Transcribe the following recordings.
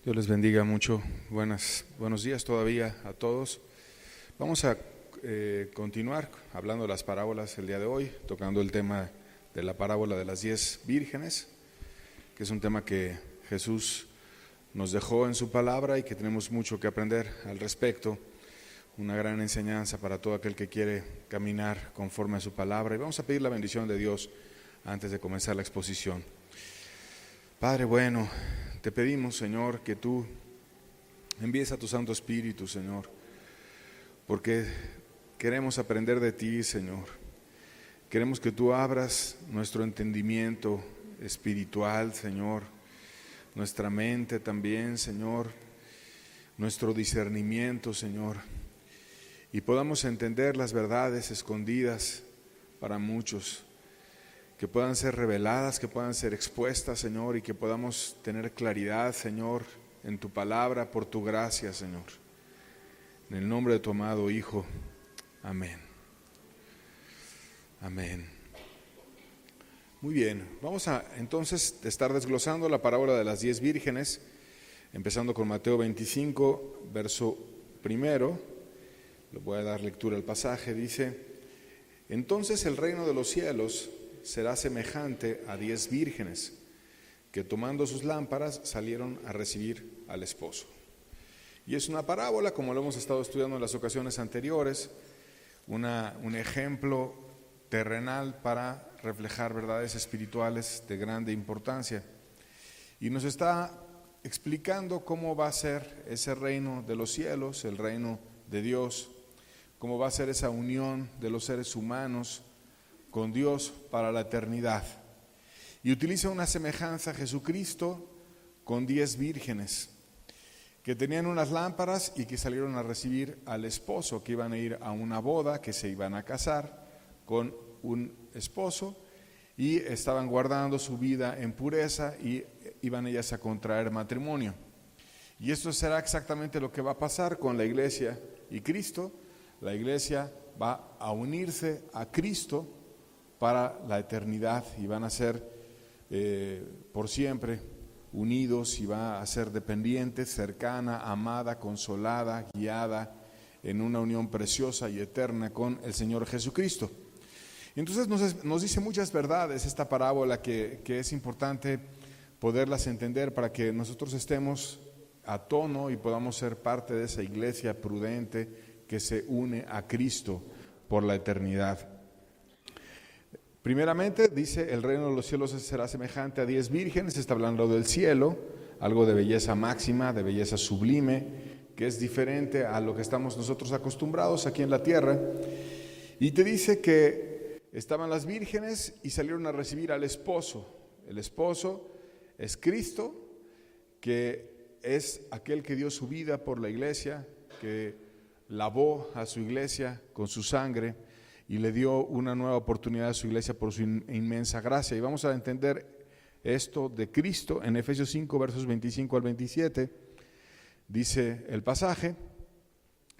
Dios les bendiga mucho. Buenos días todavía a todos. Vamos a continuar hablando de las parábolas el día de hoy, tocando el tema de la parábola de las 10 vírgenes, que es un tema que Jesús nos dejó en su palabra y que tenemos mucho que aprender al respecto. Una gran enseñanza para todo aquel que quiere caminar conforme a su palabra. Y vamos a pedir la bendición de Dios antes de comenzar la exposición. Padre bueno, te pedimos, Señor, que tú envíes a tu Santo Espíritu, Señor, porque queremos aprender de ti, Señor. Queremos que tú abras nuestro entendimiento espiritual, Señor, nuestra mente también, Señor, nuestro discernimiento, Señor, y podamos entender las verdades escondidas para muchos, que puedan ser reveladas, que puedan ser expuestas, Señor, y que podamos tener claridad, Señor, en tu palabra, por tu gracia, Señor. En el nombre de tu amado Hijo. Amén. Amén. Muy bien, vamos a entonces estar desglosando la parábola de las 10 vírgenes, empezando con Mateo 25, verso primero. Le voy a dar lectura al pasaje. Dice: entonces el reino de los cielos será semejante a 10 vírgenes que tomando sus lámparas salieron a recibir al esposo. Y es una parábola, como lo hemos estado estudiando en las ocasiones anteriores, un ejemplo terrenal para reflejar verdades espirituales de grande importancia. Y nos está explicando cómo va a ser ese reino de los cielos, el reino de Dios, cómo va a ser esa unión de los seres humanos con Dios para la eternidad. Y utiliza una semejanza a Jesucristo con 10 vírgenes que tenían unas lámparas y que salieron a recibir al esposo, que iban a ir a una boda, que se iban a casar con un esposo y estaban guardando su vida en pureza y iban ellas a contraer matrimonio. Y esto será exactamente lo que va a pasar con la iglesia y Cristo. La iglesia va a unirse a Cristo para la eternidad y van a ser por siempre unidos y va a ser dependiente, cercana, amada, consolada, guiada en una unión preciosa y eterna con el Señor Jesucristo. Entonces nos dice muchas verdades esta parábola que es importante poderlas entender para que nosotros estemos a tono y podamos ser parte de esa iglesia prudente que se une a Cristo por la eternidad. Primeramente dice: el reino de los cielos será semejante a 10 vírgenes. Está hablando del cielo, algo de belleza máxima, de belleza sublime, que es diferente a lo que estamos nosotros acostumbrados aquí en la tierra. Y te dice que estaban las vírgenes y salieron a recibir al esposo. El esposo es Cristo, que es aquel que dio su vida por la iglesia, que lavó a su iglesia con su sangre y le dio una nueva oportunidad a su iglesia por su inmensa gracia. Y vamos a entender esto de Cristo en Efesios 5, versos 25 al 27. Dice el pasaje: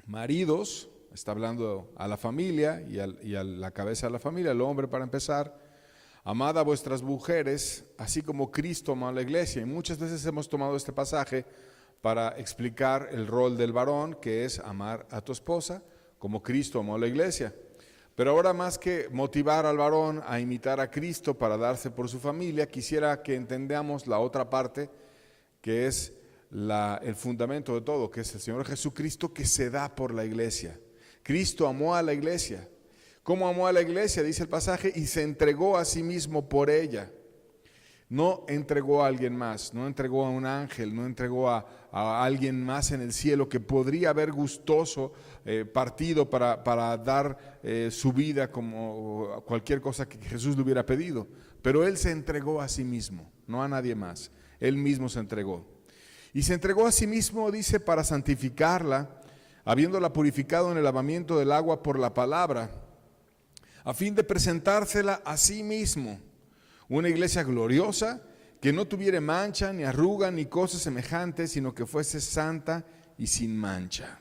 maridos, está hablando a la familia y a la cabeza de la familia, el hombre para empezar: amad a vuestras mujeres, así como Cristo amó a la iglesia. Y muchas veces hemos tomado este pasaje para explicar el rol del varón, que es amar a tu esposa como Cristo amó a la iglesia. Pero ahora, más que motivar al varón a imitar a Cristo para darse por su familia, quisiera que entendamos la otra parte, que es el fundamento de todo, que es el Señor Jesucristo, que se da por la iglesia. Cristo amó a la iglesia. ¿Cómo amó a la iglesia? Dice el pasaje: y se entregó a sí mismo por ella. No entregó a alguien más, no entregó a un ángel, no entregó a alguien más en el cielo que podría haber gustoso partido para dar su vida como cualquier cosa que Jesús le hubiera pedido. Pero Él se entregó a sí mismo, no a nadie más. Él mismo se entregó. Y se entregó a sí mismo, dice, para santificarla, habiéndola purificado en el lavamiento del agua por la palabra, a fin de presentársela a sí mismo. Una iglesia gloriosa, que no tuviera mancha, ni arruga, ni cosas semejantes, sino que fuese santa y sin mancha.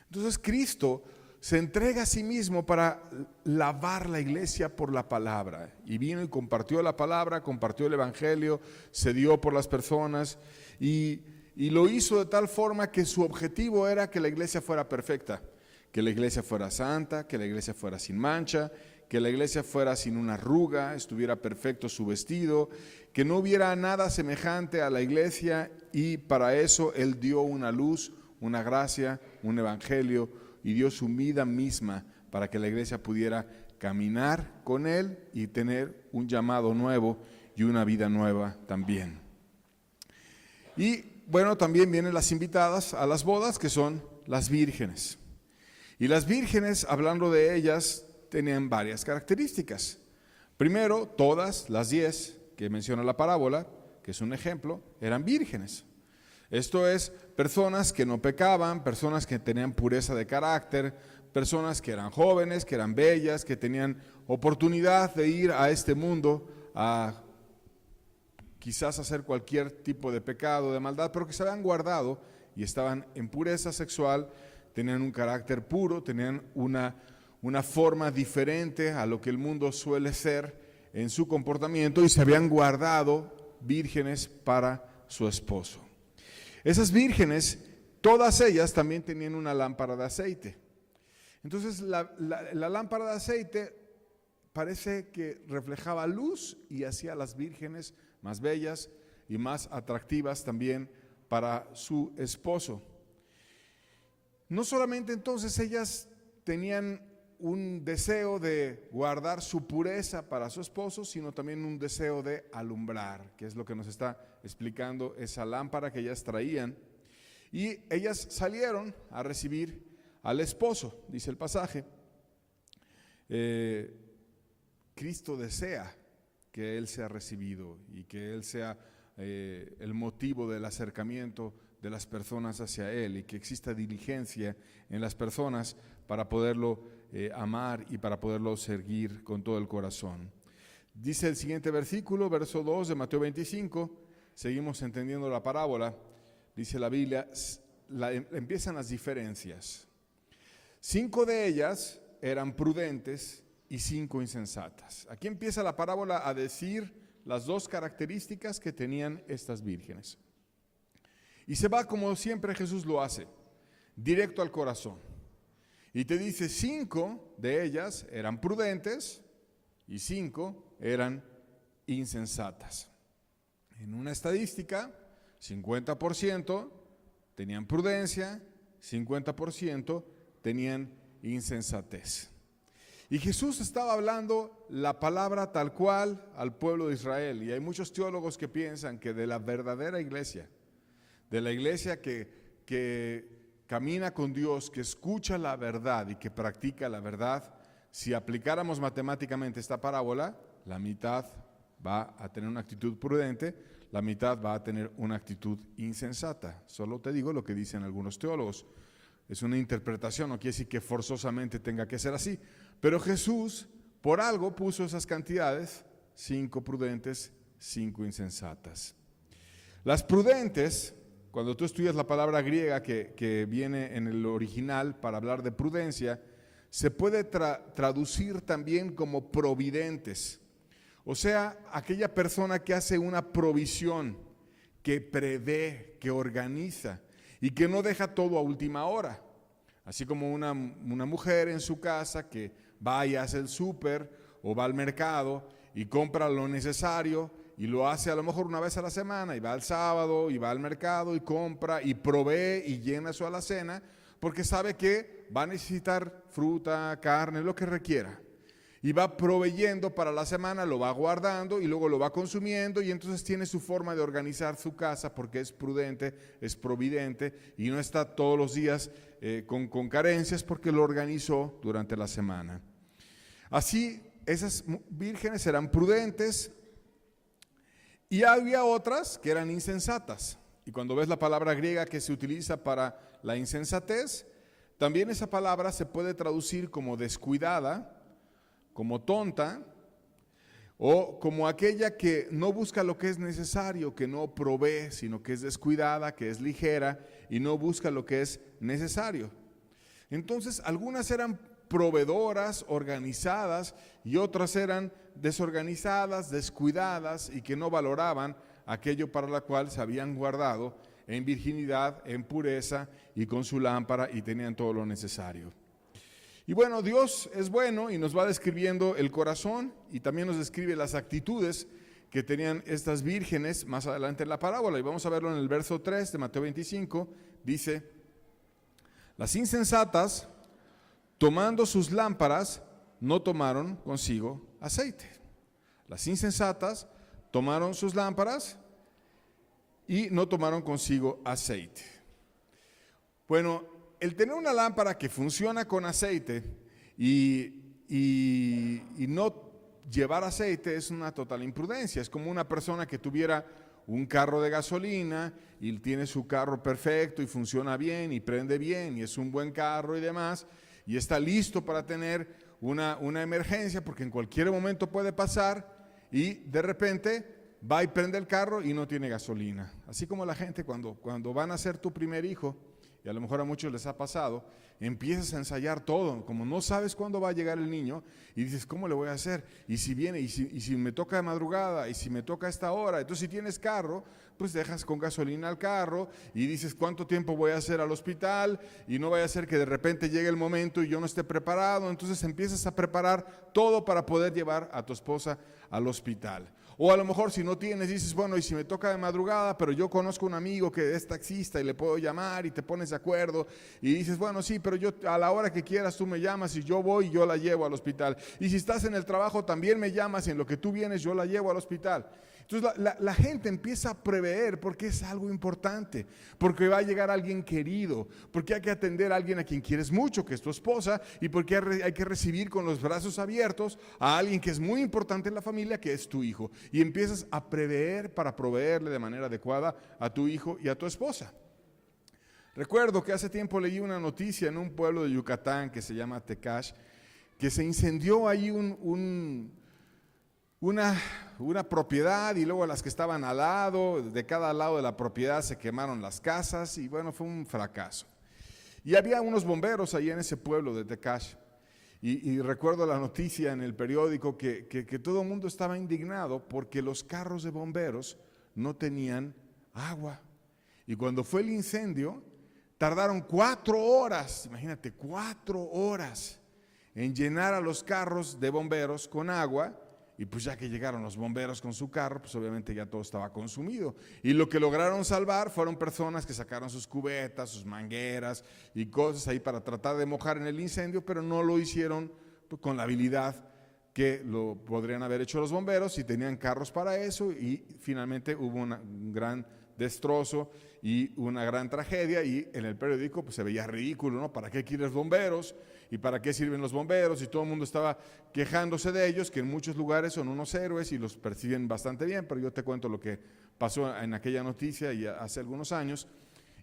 Entonces Cristo se entrega a sí mismo para lavar la iglesia por la palabra. Y vino y compartió la palabra, compartió el evangelio, se dio por las personas y y lo hizo de tal forma que su objetivo era que la iglesia fuera perfecta, que la iglesia fuera santa, que la iglesia fuera sin mancha, que la iglesia fuera sin una arruga, estuviera perfecto su vestido, que no hubiera nada semejante a la iglesia, y para eso Él dio una luz, una gracia, un evangelio, y dio su vida misma para que la iglesia pudiera caminar con Él y tener un llamado nuevo y una vida nueva también. Y bueno, también vienen las invitadas a las bodas, que son las vírgenes. Y las vírgenes, hablando de ellas, tenían varias características. Primero, todas las 10 que menciona la parábola, que es un ejemplo, eran vírgenes. Esto es, personas que no pecaban, personas que tenían pureza de carácter, personas que eran jóvenes, que eran bellas, que tenían oportunidad de ir a este mundo a quizás hacer cualquier tipo de pecado, de maldad, pero que se habían guardado y estaban en pureza sexual, tenían un carácter puro, tenían una forma diferente a lo que el mundo suele ser en su comportamiento, y se habían guardado vírgenes para su esposo. Esas vírgenes, todas ellas también tenían una lámpara de aceite. Entonces la lámpara de aceite parece que reflejaba luz y hacía a las vírgenes más bellas y más atractivas también para su esposo. No solamente entonces ellas tenían un deseo de guardar su pureza para su esposo, sino también un deseo de alumbrar, que es lo que nos está explicando esa lámpara que ellas traían. Y ellas salieron a recibir al esposo, dice el pasaje. Cristo desea que Él sea recibido y que Él sea el motivo del acercamiento de las personas hacia Él, y que exista diligencia en las personas para poderlo amar y para poderlo seguir con todo el corazón. Dice el siguiente versículo, verso 2 de Mateo 25, seguimos entendiendo la parábola, dice la Biblia, empiezan las diferencias. 5 de ellas eran prudentes y 5 insensatas. Aquí empieza la parábola a decir las 2 características que tenían estas vírgenes. Y se va, como siempre Jesús lo hace, directo al corazón. Y te dice, 5 de ellas eran prudentes y 5 eran insensatas. En una estadística, 50% tenían prudencia, 50% tenían insensatez. Y Jesús estaba hablando la palabra tal cual al pueblo de Israel. Y hay muchos teólogos que piensan que de la verdadera iglesia, de la iglesia que camina con Dios, que escucha la verdad y que practica la verdad, si aplicáramos matemáticamente esta parábola, la mitad va a tener una actitud prudente, la mitad va a tener una actitud insensata. Solo te digo lo que dicen algunos teólogos. Es una interpretación, no quiere decir que forzosamente tenga que ser así. Pero Jesús, por algo, puso esas cantidades, 5 prudentes, 5 insensatas. Las prudentes, cuando tú estudias la palabra griega que viene en el original para hablar de prudencia, se puede traducir también como providentes. O sea, aquella persona que hace una provisión, que prevé, que organiza y que no deja todo a última hora. Así como una mujer en su casa que va y hace el súper o va al mercado y compra lo necesario y lo hace a lo mejor una vez a la semana, y va al sábado y va al mercado y compra y provee y llena su alacena porque sabe que va a necesitar fruta, carne, lo que requiera. Y va proveyendo para la semana, lo va guardando y luego lo va consumiendo, y entonces tiene su forma de organizar su casa porque es prudente, es providente y no está todos los días con carencias porque lo organizó durante la semana. Así, esas vírgenes eran prudentes y había otras que eran insensatas. Y cuando ves la palabra griega que se utiliza para la insensatez, también esa palabra se puede traducir como descuidada, como tonta, o como aquella que no busca lo que es necesario, que no provee, sino que es descuidada, que es ligera y no busca lo que es necesario. Entonces, algunas eran proveedoras, organizadas, y otras eran desorganizadas, descuidadas y que no valoraban aquello para lo cual se habían guardado en virginidad, en pureza y con su lámpara, y tenían todo lo necesario. Y bueno, Dios es bueno y nos va describiendo el corazón y también nos describe las actitudes que tenían estas vírgenes más adelante en la parábola. Y vamos a verlo en el verso 3 de Mateo 25. Dice: las insensatas, tomando sus lámparas, no tomaron consigo aceite. Las insensatas tomaron sus lámparas y no tomaron consigo aceite. Bueno, el tener una lámpara que funciona con aceite y no llevar aceite es una total imprudencia. Es como una persona que tuviera un carro de gasolina y tiene su carro perfecto y funciona bien y prende bien y es un buen carro y demás, y está listo para tener una emergencia porque en cualquier momento puede pasar, y de repente va y prende el carro y no tiene gasolina. Así como la gente cuando van a ser tu primer hijo, y a lo mejor a muchos les ha pasado, empiezas a ensayar todo, como no sabes cuándo va a llegar el niño, y dices, ¿cómo le voy a hacer? Y si viene, y si me toca de madrugada, y si me toca a esta hora. Entonces, si tienes carro, pues dejas con gasolina al carro, y dices, ¿cuánto tiempo voy a hacer al hospital? Y no vaya a ser que de repente llegue el momento y yo no esté preparado. Entonces empiezas a preparar todo para poder llevar a tu esposa al hospital. O a lo mejor si no tienes, dices, bueno, y si me toca de madrugada, pero yo conozco un amigo que es taxista y le puedo llamar, y te pones de acuerdo y dices, bueno, sí, pero yo a la hora que quieras tú me llamas y yo voy y yo la llevo al hospital. Y si estás en el trabajo también me llamas y en lo que tú vienes yo la llevo al hospital. Entonces la gente empieza a prever porque es algo importante, porque va a llegar alguien querido, porque hay que atender a alguien a quien quieres mucho, que es tu esposa, y porque hay que recibir con los brazos abiertos a alguien que es muy importante en la familia, que es tu hijo. Y empiezas a prever para proveerle de manera adecuada a tu hijo y a tu esposa. Recuerdo que hace tiempo leí una noticia en un pueblo de Yucatán que se llama Tecash, que se incendió ahí una propiedad, y luego las que estaban al lado, de cada lado de la propiedad se quemaron las casas, y bueno, fue un fracaso. Y había unos bomberos ahí en ese pueblo de Tecash, y recuerdo la noticia en el periódico que todo el mundo estaba indignado porque los carros de bomberos no tenían agua. Y cuando fue el incendio, tardaron 4 horas, imagínate, 4 horas en llenar a los carros de bomberos con agua. Y pues ya que llegaron los bomberos con su carro, pues obviamente ya todo estaba consumido. Y lo que lograron salvar fueron personas que sacaron sus cubetas, sus mangueras y cosas ahí para tratar de mojar en el incendio, pero no lo hicieron pues con la habilidad que lo podrían haber hecho los bomberos si tenían carros para eso, y finalmente hubo un gran destrozo y una gran tragedia, y en el periódico pues se veía ridículo, ¿no? ¿Para qué quieres bomberos? ¿Y para qué sirven los bomberos? Y todo el mundo estaba quejándose de ellos, que en muchos lugares son unos héroes y los perciben bastante bien, pero yo te cuento lo que pasó en aquella noticia y hace algunos años.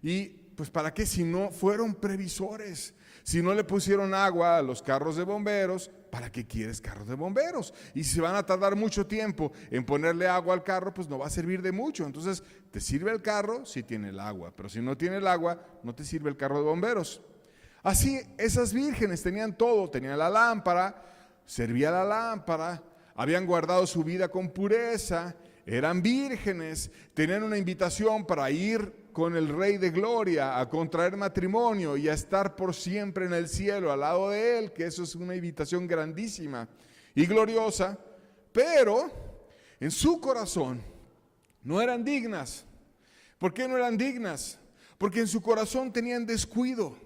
Y pues ¿para qué si no fueron previsores? Si no le pusieron agua a los carros de bomberos, ¿para qué quieres carros de bomberos? Y si van a tardar mucho tiempo en ponerle agua al carro, pues no va a servir de mucho. Entonces, te sirve el carro si tiene el agua, pero si no tiene el agua, no te sirve el carro de bomberos. Así, esas vírgenes tenían todo, tenían la lámpara, servía la lámpara, habían guardado su vida con pureza, eran vírgenes, tenían una invitación para ir con el Rey de Gloria a contraer matrimonio y a estar por siempre en el cielo al lado de Él, que eso es una invitación grandísima y gloriosa, pero en su corazón no eran dignas. ¿Por qué no eran dignas? Porque en su corazón tenían descuido,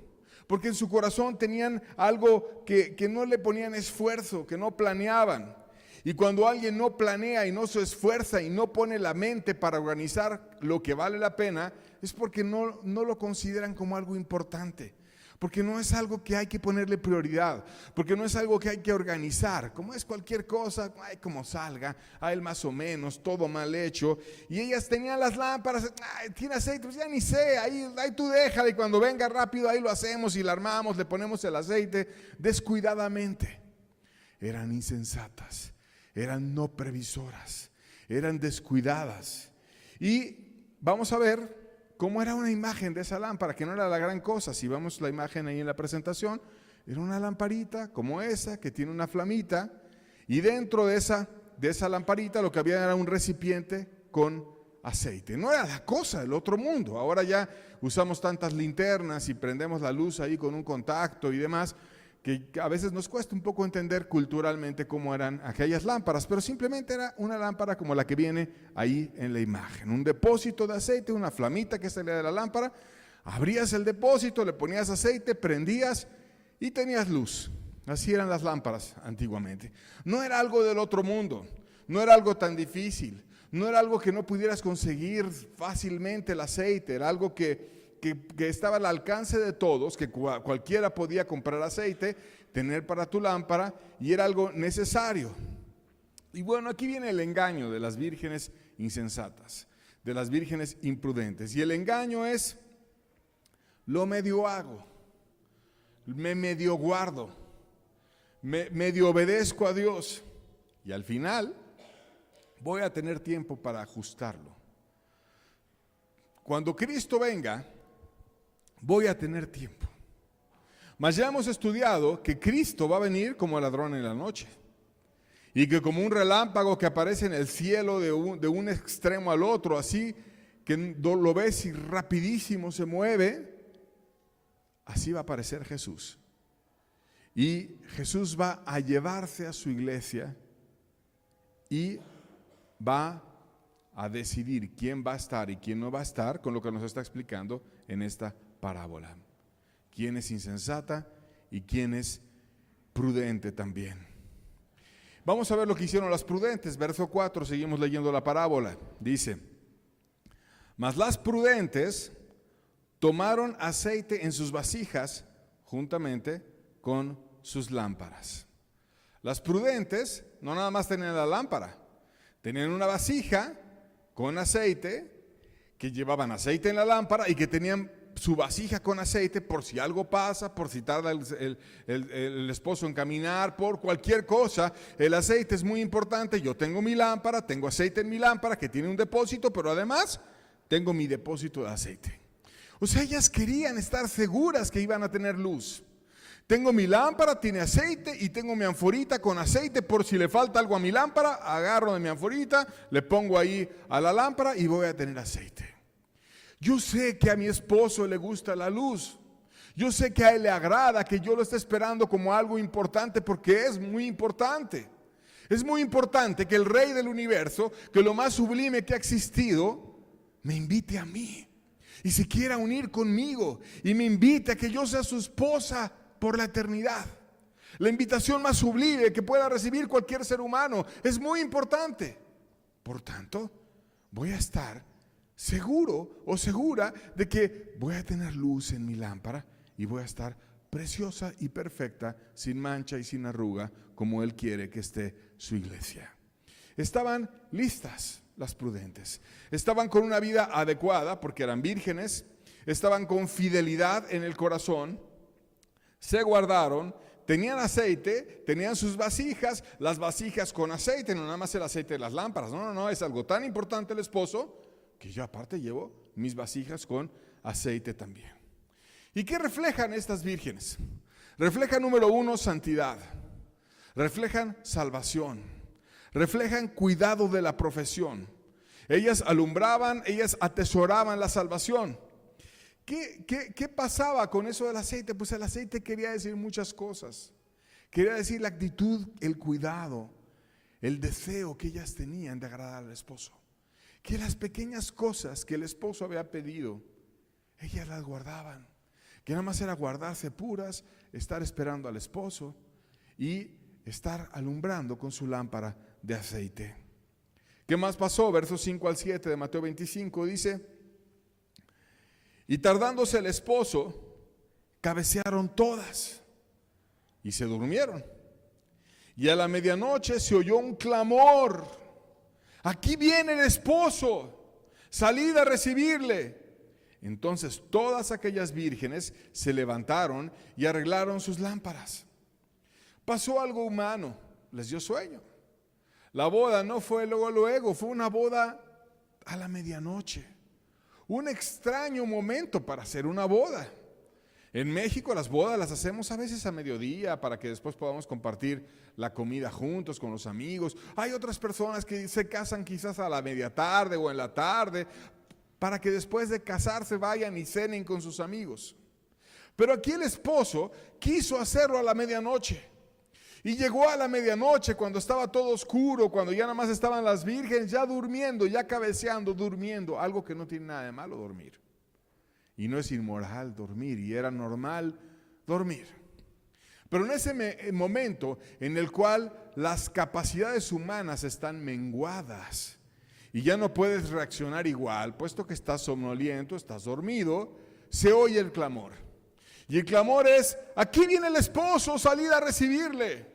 porque en su corazón tenían algo que no le ponían esfuerzo, que no planeaban. Y cuando alguien no planea y no se esfuerza y no pone la mente para organizar lo que vale la pena, es porque no lo consideran como algo importante, porque no es algo que hay que ponerle prioridad, porque no es algo que hay que organizar, como es cualquier cosa, ay, como salga, ay, más o menos, todo mal hecho. Y ellas tenían las lámparas, ay, tiene aceite, pues ya ni sé, ahí tú déjala, y cuando venga rápido ahí lo hacemos y la armamos, le ponemos el aceite, descuidadamente. Eran insensatas, eran no previsoras, eran descuidadas. Y vamos a ver cómo era una imagen de esa lámpara, que no era la gran cosa. Si vamos la imagen ahí en la presentación, era una lamparita como esa, que tiene una flamita, y dentro de esa lamparita lo que había era un recipiente con aceite. No era la cosa del otro mundo. Ahora ya usamos tantas linternas y prendemos la luz ahí con un contacto y demás, que a veces nos cuesta un poco entender culturalmente cómo eran aquellas lámparas, pero simplemente era una lámpara como la que viene ahí en la imagen. Un depósito de aceite, una flamita que salía de la lámpara, abrías el depósito, le ponías aceite, prendías y tenías luz. Así eran las lámparas antiguamente. No era algo del otro mundo, no era algo tan difícil, no era algo que no pudieras conseguir fácilmente el aceite, era algo que estaba al alcance de todos, que cualquiera podía comprar aceite, tener para tu lámpara, y era algo necesario. Y bueno, aquí viene el engaño de las vírgenes insensatas, de las vírgenes imprudentes. Y el engaño es: lo medio hago, me medio guardo, medio obedezco a Dios, y al final voy a tener tiempo para ajustarlo. Cuando Cristo venga, voy a tener tiempo. Mas ya hemos estudiado que Cristo va a venir como ladrón en la noche, y que como un relámpago que aparece en el cielo de un extremo al otro, así que lo ves y rapidísimo se mueve, así va a aparecer Jesús. Y Jesús va a llevarse a su iglesia y va a decidir quién va a estar y quién no va a estar, con lo que nos está explicando en esta parábola. Quién es insensata y quién es prudente también. Vamos a ver lo que hicieron las prudentes. Verso 4, seguimos leyendo la parábola. Dice: mas las prudentes tomaron aceite en sus vasijas juntamente con sus lámparas. Las prudentes no nada más tenían la lámpara, tenían una vasija con aceite, que llevaban aceite en la lámpara y que tenían su vasija con aceite por si algo pasa, por si tarda el esposo en caminar, por cualquier cosa. El aceite es muy importante. Yo tengo mi lámpara, tengo aceite en mi lámpara que tiene un depósito, pero además tengo mi depósito de aceite. O sea, ellas querían estar seguras que iban a tener luz. Tengo mi lámpara, tiene aceite, y tengo mi anforita con aceite por si le falta algo a mi lámpara. Agarro de mi anforita, le pongo ahí a la lámpara y voy a tener aceite. Yo sé que a mi esposo le gusta la luz. Yo sé que a él le agrada, que yo lo esté esperando como algo importante, porque es muy importante. Es muy importante que el Rey del universo, que lo más sublime que ha existido, me invite a mí y se quiera unir conmigo y me invite a que yo sea su esposa por la eternidad. La invitación más sublime que pueda recibir cualquier ser humano es muy importante. Por tanto, voy a estar seguro o segura de que voy a tener luz en mi lámpara y voy a estar preciosa y perfecta, sin mancha y sin arruga, como Él quiere que esté su iglesia. Estaban listas las prudentes, estaban con una vida adecuada porque eran vírgenes, estaban con fidelidad en el corazón, se guardaron, tenían aceite, tenían sus vasijas, las vasijas con aceite, no nada más el aceite de las lámparas, no, es algo tan importante el esposo, que yo aparte llevo mis vasijas con aceite también. ¿Y qué reflejan estas vírgenes? Reflejan, número 1, santidad. Reflejan salvación. Reflejan cuidado de la profesión. Ellas alumbraban, ellas atesoraban la salvación. ¿Qué pasaba con eso del aceite? Pues el aceite quería decir muchas cosas. Quería decir la actitud, el cuidado, el deseo que ellas tenían de agradar al esposo. Que las pequeñas cosas que el esposo había pedido, ellas las guardaban. Que nada más era guardarse puras, estar esperando al esposo y estar alumbrando con su lámpara de aceite. ¿Qué más pasó? Versos 5 al 7 de Mateo 25 dice: y tardándose el esposo, cabecearon todas y se durmieron. Y a la medianoche se oyó un clamor: aquí viene el esposo, salid a recibirle. Entonces todas aquellas vírgenes se levantaron y arreglaron sus lámparas. Pasó algo humano, les dio sueño. La boda no fue luego, fue una boda a la medianoche. Un extraño momento para hacer una boda. En México las bodas las hacemos a veces a mediodía para que después podamos compartir la comida juntos con los amigos. Hay otras personas que se casan quizás a la media tarde o en la tarde para que después de casarse vayan y cenen con sus amigos. Pero aquí el esposo quiso hacerlo a la medianoche. Y llegó a la medianoche cuando estaba todo oscuro, cuando ya nada más estaban las vírgenes ya durmiendo, ya cabeceando, durmiendo. Algo que no tiene nada de malo dormir. Y no es inmoral dormir, y era normal dormir. Pero en ese momento en el cual las capacidades humanas están menguadas y ya no puedes reaccionar igual, puesto que estás somnoliento, estás dormido, se oye el clamor. Y el clamor es: aquí viene el esposo, salid a recibirle.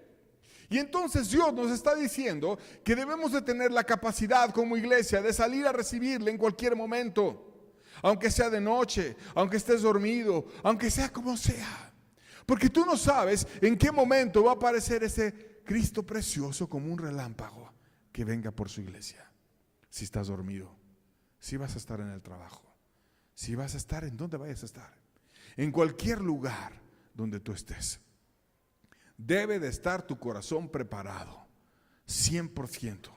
Y entonces Dios nos está diciendo que debemos de tener la capacidad como iglesia de salir a recibirle en cualquier momento. Aunque sea de noche, aunque estés dormido, aunque sea como sea. Porque tú no sabes en qué momento va a aparecer ese Cristo precioso como un relámpago que venga por su iglesia. Si estás dormido, si vas a estar en el trabajo, si vas a estar en donde vayas a estar, en cualquier lugar donde tú estés. Debe de estar tu corazón preparado, 100%,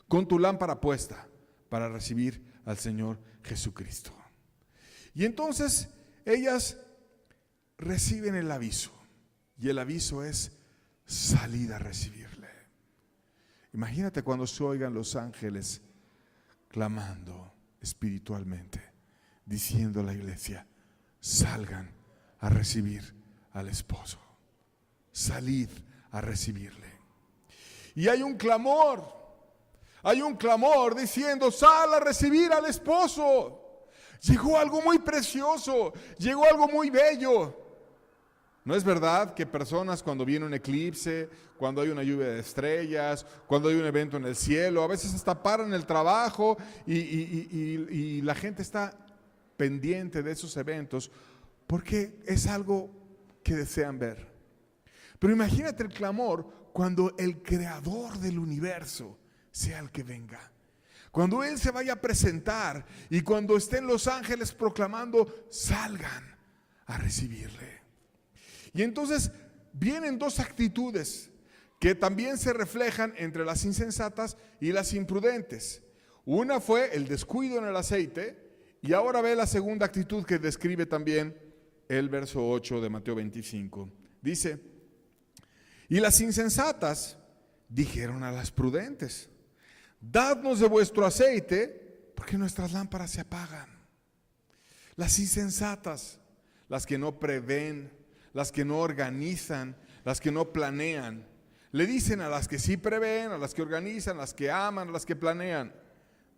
con tu lámpara puesta para recibir al Señor Jesucristo. Y entonces ellas reciben el aviso, y el aviso es: salid a recibirle. Imagínate cuando se oigan los ángeles clamando espiritualmente, diciendo a la iglesia: salgan a recibir al esposo, salid a recibirle. Y hay un clamor diciendo: sal a recibir al esposo. Llegó algo muy precioso, llegó algo muy bello. ¿No es verdad que personas cuando viene un eclipse, cuando hay una lluvia de estrellas, cuando hay un evento en el cielo, a veces hasta paran el trabajo y la gente está pendiente de esos eventos porque es algo que desean ver? Pero imagínate el clamor cuando el creador del universo sea el que venga. Cuando Él se vaya a presentar y cuando estén los ángeles proclamando: salgan a recibirle. Y entonces vienen dos actitudes que también se reflejan entre las insensatas y las imprudentes. Una fue el descuido en el aceite, y ahora ve la segunda actitud que describe también el verso 8 de Mateo 25. Dice: y las insensatas dijeron a las prudentes: dadnos de vuestro aceite, porque nuestras lámparas se apagan. Las insensatas, las que no prevén, las que no organizan, las que no planean, le dicen a las que sí prevén, a las que organizan, a las que aman, a las que planean: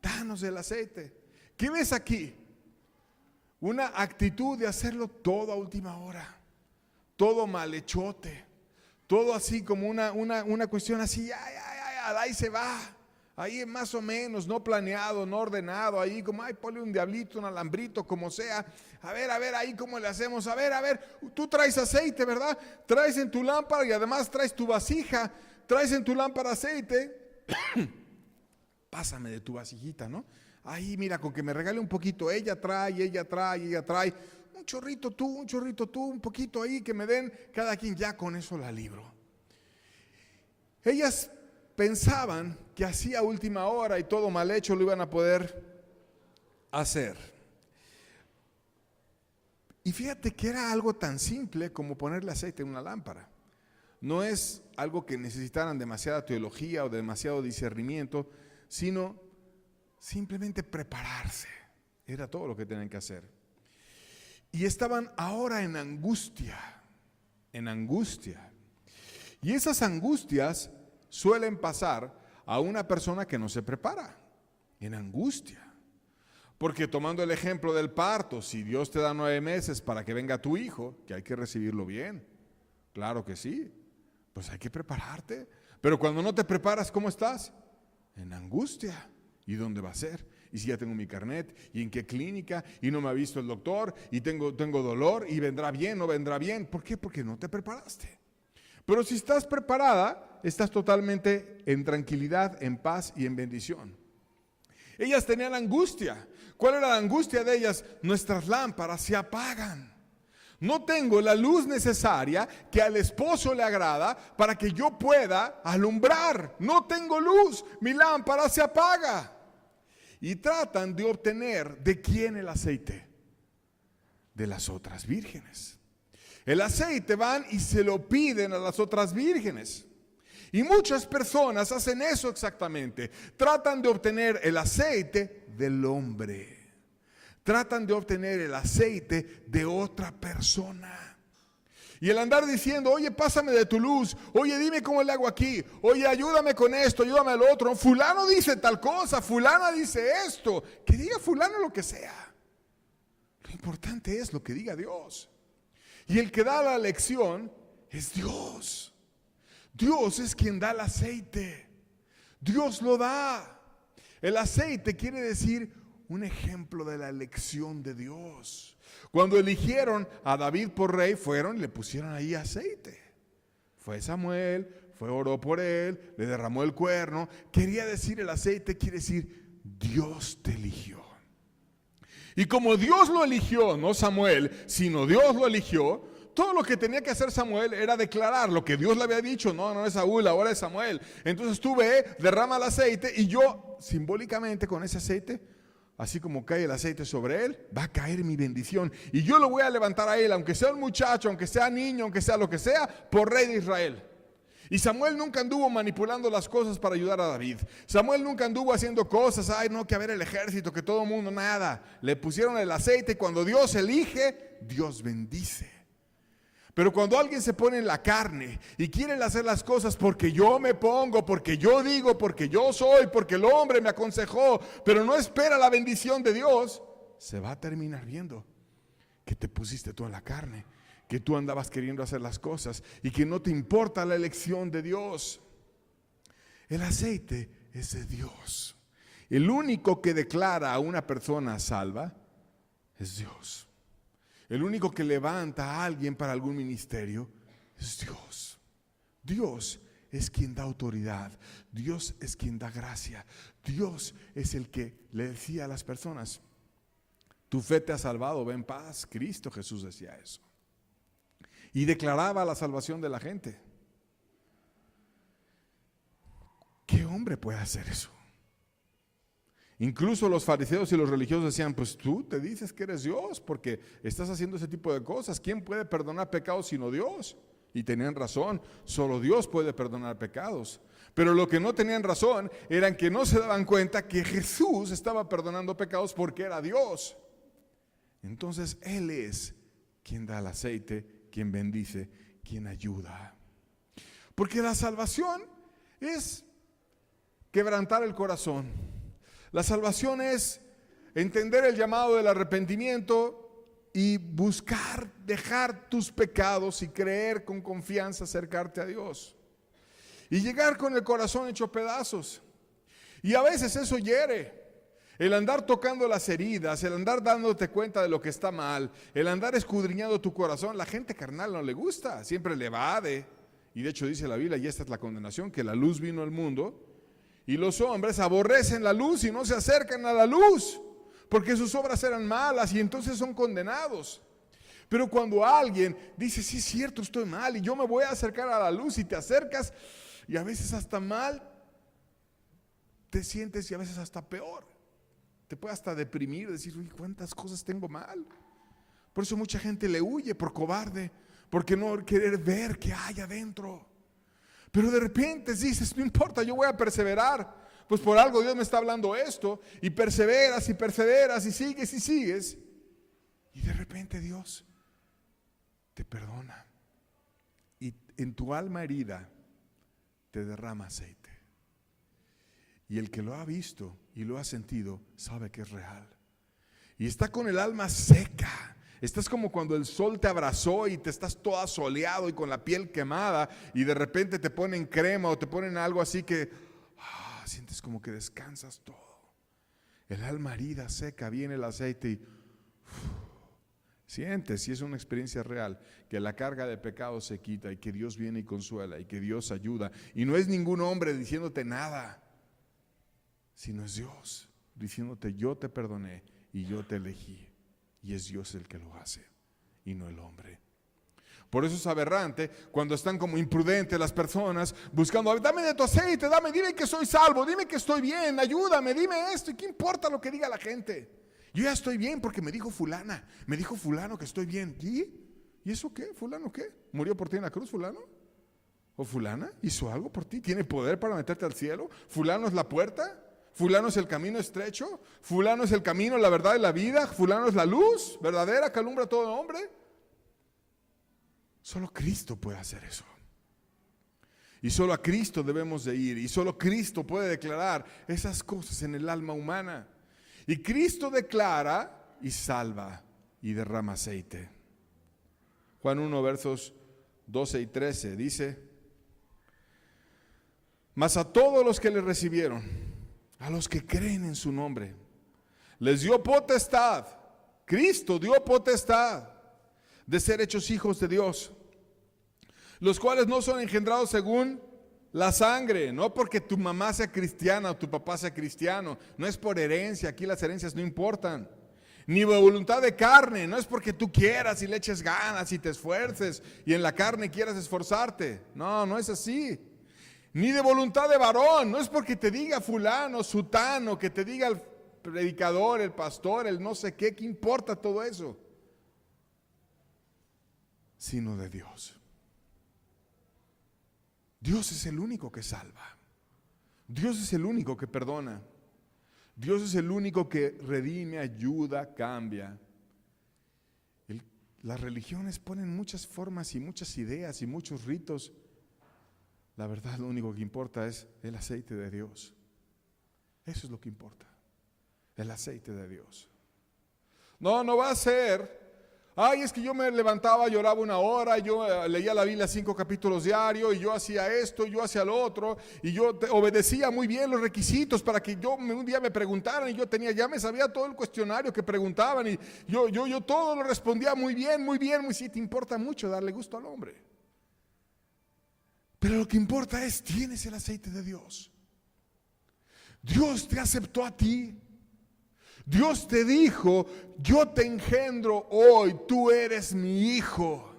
danos el aceite. ¿Qué ves aquí? Una actitud de hacerlo todo a última hora, todo malhechote, todo así como una cuestión así, ahí se va. Ahí más o menos, no planeado, no ordenado, ahí como: ay, ponle un diablito, un alambrito, como sea. A ver, ahí cómo le hacemos. A ver, tú traes aceite, ¿verdad? Traes en tu lámpara y además traes tu vasija, traes en tu lámpara aceite. Pásame de tu vasijita, ¿no? Ahí mira, con que me regale un poquito, ella trae. Un chorrito tú, un poquito ahí que me den cada quien, ya con eso la libro. Ellas pensaban que así a última hora y todo mal hecho lo iban a poder hacer. Y fíjate que era algo tan simple como ponerle aceite en una lámpara. No es algo que necesitaran demasiada teología o demasiado discernimiento, sino simplemente prepararse. Era todo lo que tenían que hacer. Y estaban ahora en angustia. Y esas angustias suelen pasar a una persona que no se prepara, en angustia. Porque tomando el ejemplo del parto, si Dios te da 9 meses para que venga tu hijo, que hay que recibirlo bien, claro que sí, pues hay que prepararte. Pero cuando no te preparas, ¿cómo estás? En angustia. ¿Y dónde va a ser? ¿Y si ya tengo mi carnet? ¿Y en qué clínica? ¿Y no me ha visto el doctor? ¿Y tengo dolor? ¿Y vendrá bien? ¿No vendrá bien? ¿Por qué? Porque no te preparaste. Pero si estás preparada, estás totalmente en tranquilidad, en paz y en bendición. Ellas tenían angustia. ¿Cuál era la angustia de ellas? Nuestras lámparas se apagan. No tengo la luz necesaria que al esposo le agrada para que yo pueda alumbrar. No tengo luz, mi lámpara se apaga. Y tratan de obtener, ¿de quién el aceite? De las otras vírgenes. El aceite van y se lo piden a las otras vírgenes. Y muchas personas hacen eso exactamente. Tratan de obtener el aceite del hombre. Tratan de obtener el aceite de otra persona. Y el andar diciendo, oye, pásame de tu luz, oye, dime cómo le hago aquí, oye, ayúdame con esto, ayúdame al otro. Fulano dice tal cosa, fulana dice esto. Que diga fulano lo que sea. Lo importante es lo que diga Dios. Y el que da la lección es Dios. Dios es quien da el aceite. Dios lo da. El aceite quiere decir un ejemplo de la elección de Dios. Cuando eligieron a David por rey, fueron y le pusieron ahí aceite. Fue Samuel, oró por él, le derramó el cuerno. Quería decir, el aceite quiere decir, Dios te eligió. Y como Dios lo eligió, no Samuel, sino Dios lo eligió, todo lo que tenía que hacer Samuel era declarar lo que Dios le había dicho. No es Saúl, ahora es Samuel. Entonces tú ve, derrama el aceite y yo simbólicamente con ese aceite, así como cae el aceite sobre él, va a caer mi bendición. Y yo lo voy a levantar a él, aunque sea un muchacho, aunque sea niño, aunque sea lo que sea, por rey de Israel. Y Samuel nunca anduvo manipulando las cosas para ayudar a David. Samuel nunca anduvo haciendo cosas, que a ver el ejército, que todo el mundo, nada. Le pusieron el aceite y cuando Dios elige, Dios bendice. Pero cuando alguien se pone en la carne y quiere hacer las cosas porque yo me pongo, porque yo digo, porque yo soy, porque el hombre me aconsejó, pero no espera la bendición de Dios, se va a terminar viendo que te pusiste tú en la carne, que tú andabas queriendo hacer las cosas y que no te importa la elección de Dios. El aceite es de Dios. El único que declara a una persona salva es Dios. El único que levanta a alguien para algún ministerio es Dios. Dios es quien da autoridad. Dios es quien da gracia. Dios es el que le decía a las personas, tu fe te ha salvado, ve en paz. Cristo Jesús decía eso. Y declaraba la salvación de la gente. ¿Qué hombre puede hacer eso? Incluso los fariseos y los religiosos decían, pues tú te dices que eres Dios porque estás haciendo ese tipo de cosas. ¿Quién puede perdonar pecados sino Dios? Y tenían razón, solo Dios puede perdonar pecados. Pero lo que no tenían razón eran que no se daban cuenta que Jesús estaba perdonando pecados porque era Dios. Entonces Él es quien da el aceite, quien bendice, quien ayuda. Porque la salvación es quebrantar el corazón. La salvación es entender el llamado del arrepentimiento y buscar dejar tus pecados y creer con confianza acercarte a Dios. Y llegar con el corazón hecho pedazos. Y a veces eso hiere. El andar tocando las heridas, el andar dándote cuenta de lo que está mal, el andar escudriñando tu corazón, la gente carnal no le gusta, siempre le evade. Y de hecho dice la Biblia, y esta es la condenación, que la luz vino al mundo y los hombres aborrecen la luz y no se acercan a la luz, porque sus obras eran malas y entonces son condenados. Pero cuando alguien dice, sí es cierto, estoy mal y yo me voy a acercar a la luz y te acercas y a veces hasta mal te sientes y a veces hasta peor. Te puede hasta deprimir, decir, uy, cuántas cosas tengo mal. Por eso mucha gente le huye por cobarde, porque no querer ver qué hay adentro. Pero de repente dices, no importa, yo voy a perseverar. Pues por algo Dios me está hablando esto. Y perseveras y perseveras y sigues y sigues. Y de repente Dios te perdona. Y en tu alma herida te derrama aceite. Y el que lo ha visto y lo ha sentido sabe que es real. Y está con el alma seca. Estás como cuando el sol te abrazó y te estás todo asoleado y con la piel quemada y de repente te ponen crema o te ponen algo así que sientes como que descansas todo. El alma herida, seca, viene el aceite y sientes, y es una experiencia real, que la carga de pecado se quita y que Dios viene y consuela y que Dios ayuda. Y no es ningún hombre diciéndote nada, sino es Dios diciéndote, yo te perdoné y yo te elegí. Y es Dios el que lo hace. y no el hombre. Por eso es aberrante cuando están como imprudentes las personas buscando, dame de tu aceite, dime que soy salvo, dime que estoy bien, ayúdame, dime esto. ¿Y qué importa lo que diga la gente? Yo ya estoy bien porque me dijo fulana, me dijo fulano que estoy bien. ¿Y eso qué? ¿Fulano qué? ¿Murió por ti en la cruz fulano? ¿O fulana? ¿Hizo algo por ti? ¿Tiene poder para meterte al cielo? ¿Fulano es la puerta? ¿Fulano es el camino estrecho? ¿Fulano es el camino, la verdad y la vida? ¿Fulano es la luz verdadera que alumbra a todo hombre? Solo Cristo puede hacer eso. Y solo a Cristo debemos de ir. Y solo Cristo puede declarar esas cosas en el alma humana. Y Cristo declara y salva y derrama aceite. Juan 1, versos 12 y 13 dice: mas a todos los que le recibieron, a los que creen en su nombre, les dio potestad. Cristo dio potestad de ser hechos hijos de Dios, los cuales no son engendrados según la sangre, no porque tu mamá sea cristiana o tu papá sea cristiano, no es por herencia, aquí las herencias no importan, ni de voluntad de carne, no es porque tú quieras y le eches ganas y te esfuerces y en la carne quieras esforzarte, no es así, ni de voluntad de varón, no es porque te diga fulano, sutano, que te diga el predicador, el pastor, el no sé qué importa todo eso, sino de Dios. Dios es el único que salva. Dios es el único que perdona. Dios es el único que redime, ayuda, cambia. Las religiones ponen muchas formas y muchas ideas y muchos ritos. La verdad, lo único que importa es el aceite de Dios. Eso es lo que importa. El aceite de Dios. No va a ser, es que yo me levantaba, lloraba 1 hora, yo leía la Biblia 5 capítulos diarios, y yo hacía esto, yo hacía lo otro, y yo obedecía muy bien los requisitos para que un día me preguntaran, y ya me sabía todo el cuestionario que preguntaban, y yo todo lo respondía muy bien, sí, te importa mucho darle gusto al hombre. Pero lo que importa es, tienes el aceite de Dios. Dios te aceptó a ti. Dios te dijo, yo te engendro hoy, tú eres mi hijo.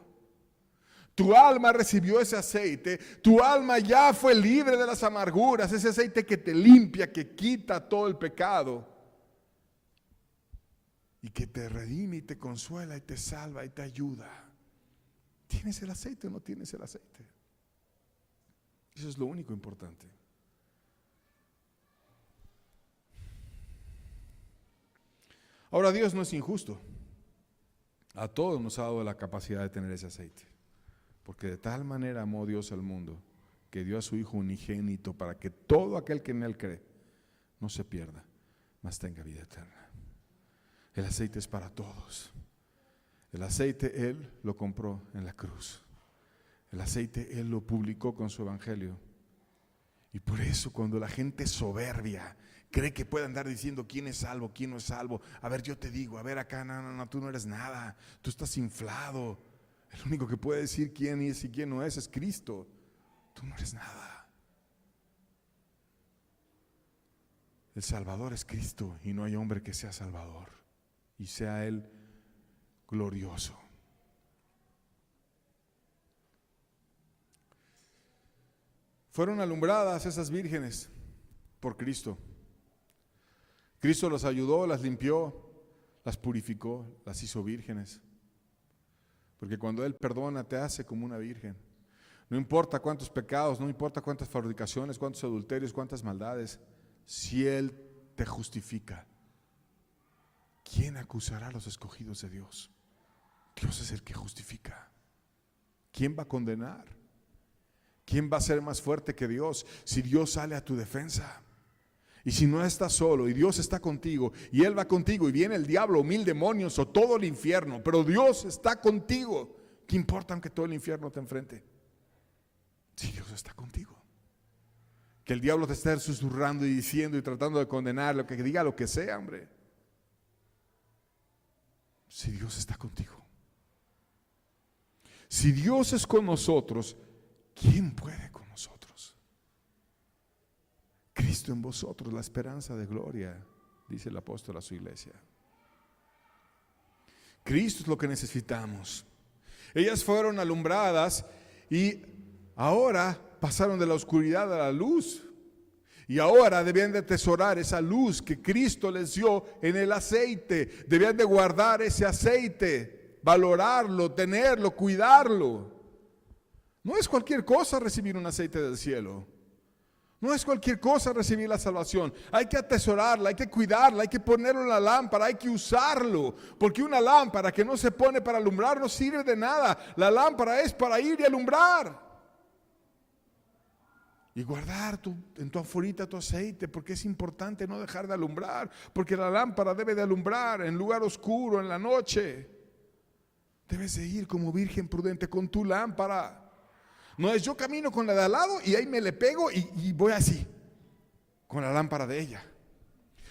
Tu alma recibió ese aceite, tu alma ya fue libre de las amarguras, ese aceite que te limpia, que quita todo el pecado y que te redime y te consuela y te salva y te ayuda. ¿Tienes el aceite o no tienes el aceite? Eso es lo único importante. Ahora, Dios no es injusto. A todos nos ha dado la capacidad de tener ese aceite. Porque de tal manera amó Dios al mundo, que dio a su Hijo unigénito para que todo aquel que en Él cree no se pierda, mas tenga vida eterna. El aceite es para todos. El aceite Él lo compró en la cruz. El aceite Él lo publicó con su evangelio. Y por eso cuando la gente soberbia cree que puede andar diciendo quién es salvo, quién no es salvo. A ver, yo te digo, a ver acá, no, tú no eres nada, tú estás inflado. El único que puede decir quién es y quién no es Cristo. Tú no eres nada. El Salvador es Cristo y no hay hombre que sea Salvador y sea Él glorioso. Fueron alumbradas esas vírgenes por Cristo. Cristo las ayudó, las limpió, las purificó, las hizo vírgenes. Porque cuando Él perdona, te hace como una virgen. No importa cuántos pecados, no importa cuántas fornicaciones, cuántos adulterios, cuántas maldades, si Él te justifica, ¿quién acusará a los escogidos de Dios? Dios es el que justifica. ¿Quién va a condenar? ¿Quién va a ser más fuerte que Dios si Dios sale a tu defensa? Y si no estás solo y Dios está contigo y Él va contigo y viene el diablo, 1000 demonios o todo el infierno, pero Dios está contigo, ¿qué importa aunque todo el infierno te enfrente? Si Dios está contigo. Que el diablo te esté susurrando y diciendo y tratando de condenar, lo que diga lo que sea, hombre. Si Dios está contigo. Si Dios es con nosotros, ¿quién puede con nosotros? Cristo en vosotros, la esperanza de gloria, dice el apóstol a su iglesia. Cristo es lo que necesitamos. Ellas fueron alumbradas y ahora pasaron de la oscuridad a la luz. Y ahora debían de atesorar esa luz que Cristo les dio en el aceite. Debían de guardar ese aceite, valorarlo, tenerlo, cuidarlo. No es cualquier cosa recibir un aceite del cielo. No es cualquier cosa recibir la salvación. Hay que atesorarla, hay que cuidarla, hay que ponerlo en la lámpara, hay que usarlo. Porque una lámpara que no se pone para alumbrar no sirve de nada. La lámpara es para ir y alumbrar. Y guardar en tu anforita tu aceite, porque es importante no dejar de alumbrar, porque la lámpara debe de alumbrar en lugar oscuro, en la noche. Debes de ir como virgen prudente con tu lámpara. No es yo camino con la de al lado y ahí me le pego y voy así, con la lámpara de ella.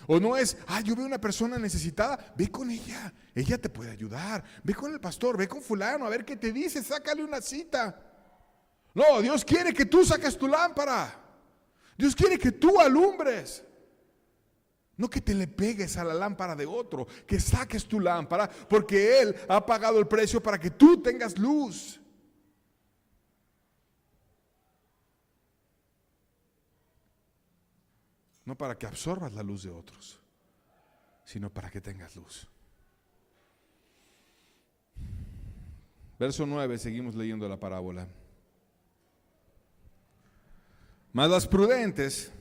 O no es, yo veo una persona necesitada, ve con ella te puede ayudar. Ve con el pastor, ve con fulano, a ver qué te dice, sácale una cita. No, Dios quiere que tú saques tu lámpara. Dios quiere que tú alumbres. No que te le pegues a la lámpara de otro, que saques tu lámpara, porque Él ha pagado el precio para que tú tengas luz. No para que absorbas la luz de otros, sino para que tengas luz. Verso 9, seguimos leyendo la parábola. Mas las prudentes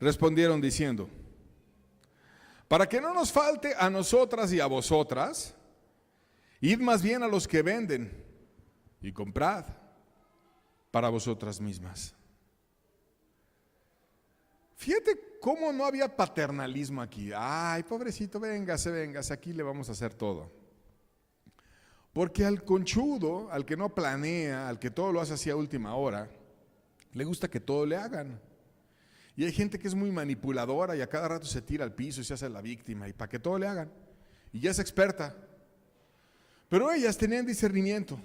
respondieron diciendo: para que no nos falte a nosotras y a vosotras, id más bien a los que venden y comprad para vosotras mismas. Fíjate cómo no había paternalismo aquí. Ay, pobrecito, véngase, aquí le vamos a hacer todo. Porque al conchudo, al que no planea, al que todo lo hace así a última hora, le gusta que todo le hagan. Y hay gente que es muy manipuladora y a cada rato se tira al piso y se hace la víctima y para que todo le hagan. Y ya es experta. Pero ellas tenían discernimiento.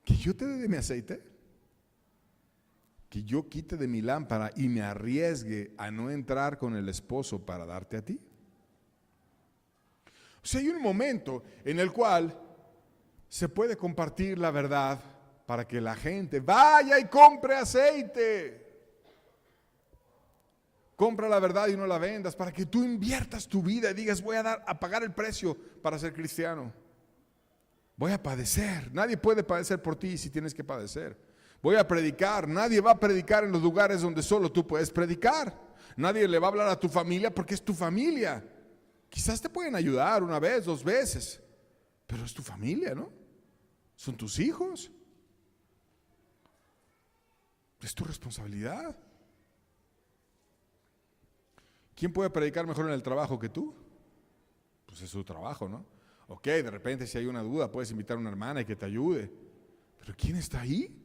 ¿Que yo te dé de mi aceite? ¿Que yo quite de mi lámpara y me arriesgue a no entrar con el esposo para darte a ti? O sea, hay un momento en el cual se puede compartir la verdad para que la gente vaya y compre aceite. Compra la verdad y no la vendas, para que tú inviertas tu vida y digas: voy a pagar el precio para ser cristiano. Voy a padecer. Nadie puede padecer por ti si tienes que padecer. Voy a predicar. Nadie va a predicar en los lugares donde solo tú puedes predicar. Nadie le va a hablar a tu familia porque es tu familia. Quizás te pueden ayudar una vez, 2 veces, pero es tu familia, ¿no? Son tus hijos. Es tu responsabilidad. ¿Quién puede predicar mejor en el trabajo que tú? Pues es su trabajo, ¿no? Ok, de repente si hay una duda puedes invitar a una hermana y que te ayude. Pero ¿quién está ahí?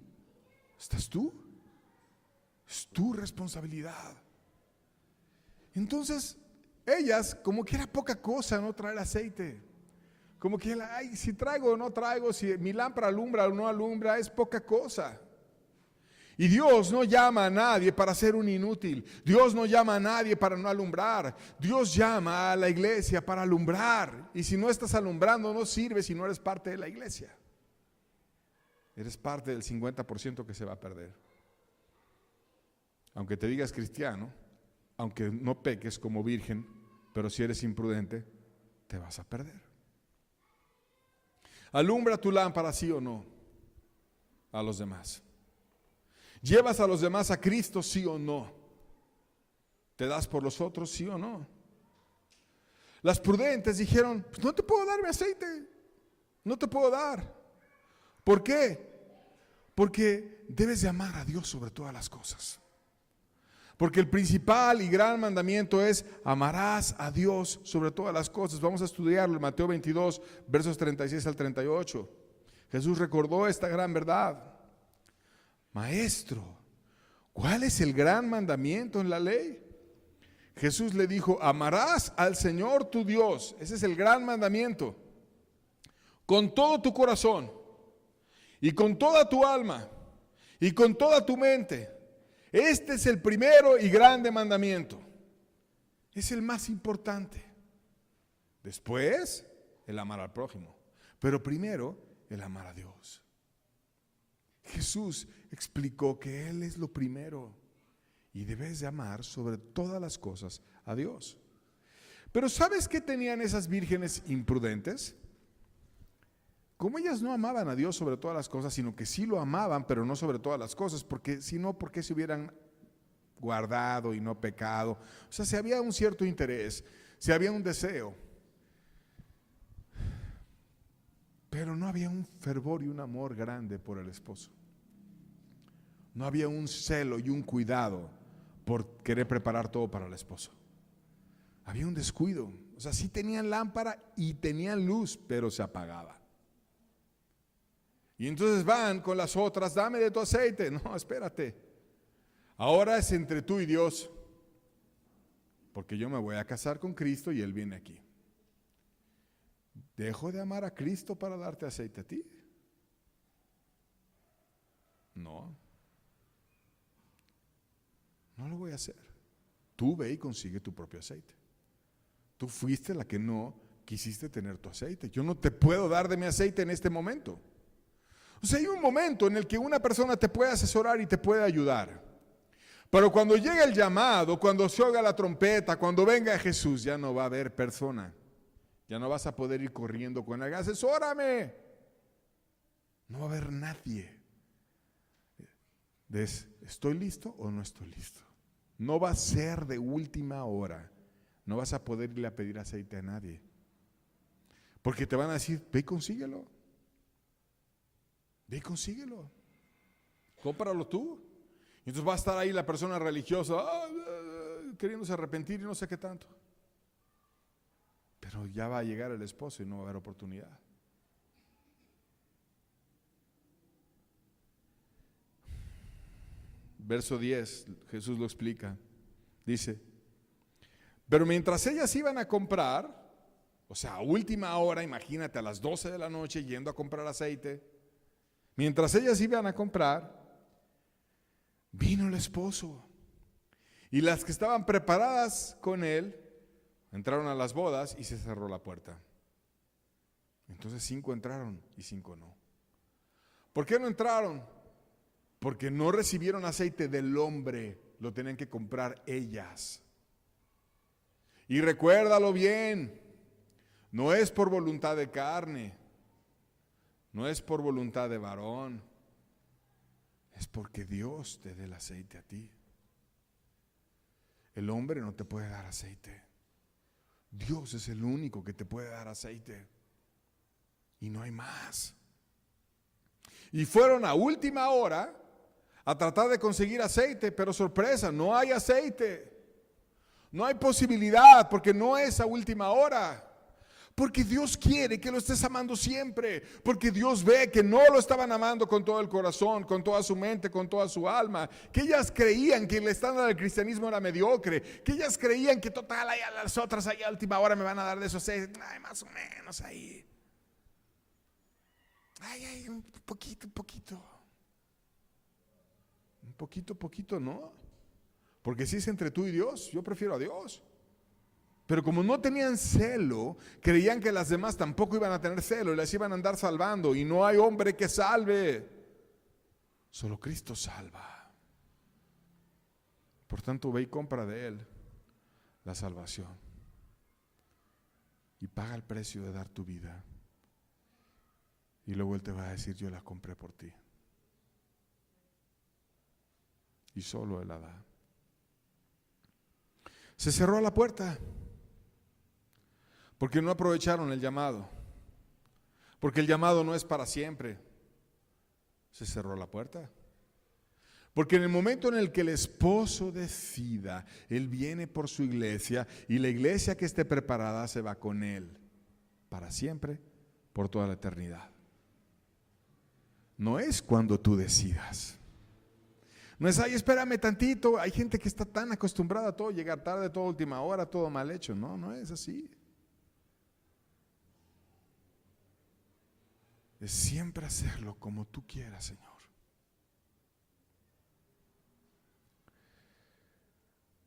¿Estás tú? Es tu responsabilidad. Entonces, ellas, como que era poca cosa no traer aceite. Como que, si traigo o no traigo, si mi lámpara alumbra o no alumbra, es poca cosa. Y Dios no llama a nadie para ser un inútil. Dios no llama a nadie para no alumbrar. Dios llama a la iglesia para alumbrar. Y si no estás alumbrando, no sirve si no eres parte de la iglesia. Eres parte del 50% que se va a perder. Aunque te digas cristiano, aunque no peques como virgen, pero si eres imprudente, te vas a perder. Alumbra tu lámpara, sí o no, a los demás. ¿Llevas a los demás a Cristo, sí o no? ¿Te das por los otros, sí o no? Las prudentes dijeron: pues no te puedo dar mi aceite, no te puedo dar. ¿Por qué? Porque debes de amar a Dios sobre todas las cosas. Porque el principal y gran mandamiento es: amarás a Dios sobre todas las cosas. Vamos a estudiarlo en Mateo 22, versos 36 al 38. Jesús recordó esta gran verdad. Maestro, ¿cuál es el gran mandamiento en la ley? Jesús le dijo: amarás al Señor tu Dios. Ese es el gran mandamiento. Con todo tu corazón, y con toda tu alma, y con toda tu mente. Este es el primero y grande mandamiento. Es el más importante. Después el amar al prójimo, pero primero el amar a Dios. Jesús explicó que Él es lo primero y debes de amar sobre todas las cosas a Dios. Pero ¿sabes qué tenían esas vírgenes imprudentes? Como ellas no amaban a Dios sobre todas las cosas, sino que sí lo amaban, pero no sobre todas las cosas, porque si no, ¿por qué se hubieran guardado y no pecado? O sea, si había un cierto interés, si había un deseo, pero no había un fervor y un amor grande por el esposo. No había un celo y un cuidado por querer preparar todo para el esposo. Había un descuido. O sea, sí tenían lámpara y tenían luz, pero se apagaba. Y entonces van con las otras, dame de tu aceite. No, espérate. Ahora es entre tú y Dios. Porque yo me voy a casar con Cristo y Él viene aquí. ¿Dejo de amar a Cristo para darte aceite a ti? No. No lo voy a hacer. Tú ve y consigue tu propio aceite. Tú fuiste la que no quisiste tener tu aceite. Yo no te puedo dar de mi aceite en este momento. O sea, hay un momento en el que una persona te puede asesorar y te puede ayudar. Pero cuando llega el llamado, cuando se oiga la trompeta, cuando venga Jesús, ya no va a haber persona. Ya no vas a poder ir corriendo con él. Asesórame. No va a haber nadie. ¿Estoy listo o no estoy listo? No va a ser de última hora. No vas a poder irle a pedir aceite a nadie. Porque te van a decir, ve y consíguelo. Ve y consíguelo. Cómpralo tú. Y entonces va a estar ahí la persona religiosa queriéndose arrepentir y no sé qué tanto. Pero ya va a llegar el esposo y no va a haber oportunidad. Verso 10, Jesús lo explica. Dice, pero mientras ellas iban a comprar, o sea, a última hora, imagínate, a las 12 de la noche yendo a comprar aceite, mientras ellas iban a comprar, vino el esposo. Y las que estaban preparadas con él, entraron a las bodas y se cerró la puerta. Entonces 5 entraron y 5 no. ¿Por qué no entraron? Porque no recibieron aceite del hombre, lo tenían que comprar ellas. Y recuérdalo bien, no es por voluntad de carne, no es por voluntad de varón, es porque Dios te dé el aceite a ti. El hombre no te puede dar aceite. Dios es el único que te puede dar aceite. Y no hay más. Y fueron a última hora a tratar de conseguir aceite, pero sorpresa, no hay aceite. No hay posibilidad porque no es a última hora. Porque Dios quiere que lo estés amando siempre. Porque Dios ve que no lo estaban amando con todo el corazón, con toda su mente, con toda su alma. Que ellas creían que el estándar del cristianismo era mediocre. Que ellas creían que total, ahí a las otras ahí a última hora me van a dar de esos aceite. Ay, más o menos ahí. Ay, un poquito. Un poquito, ¿no? Porque si es entre tú y Dios, yo prefiero a Dios. Pero como no tenían celo, creían que las demás tampoco iban a tener celo y las iban a andar salvando. Y no hay hombre que salve. Solo Cristo salva. Por tanto, ve y compra de Él la salvación. Y paga el precio de dar tu vida. Y luego Él te va a decir, yo la compré por ti. Y solo Él la da. Se cerró la puerta. Porque no aprovecharon el llamado. Porque el llamado no es para siempre. Se cerró la puerta. Porque en el momento en el que el esposo decida, Él viene por su iglesia y la iglesia que esté preparada se va con Él. Para siempre, por toda la eternidad. No es cuando tú decidas. No es, ay, espérame tantito. Hay gente que está tan acostumbrada a todo, llegar tarde, todo última hora, todo mal hecho. No es así. Es siempre hacerlo como tú quieras, Señor.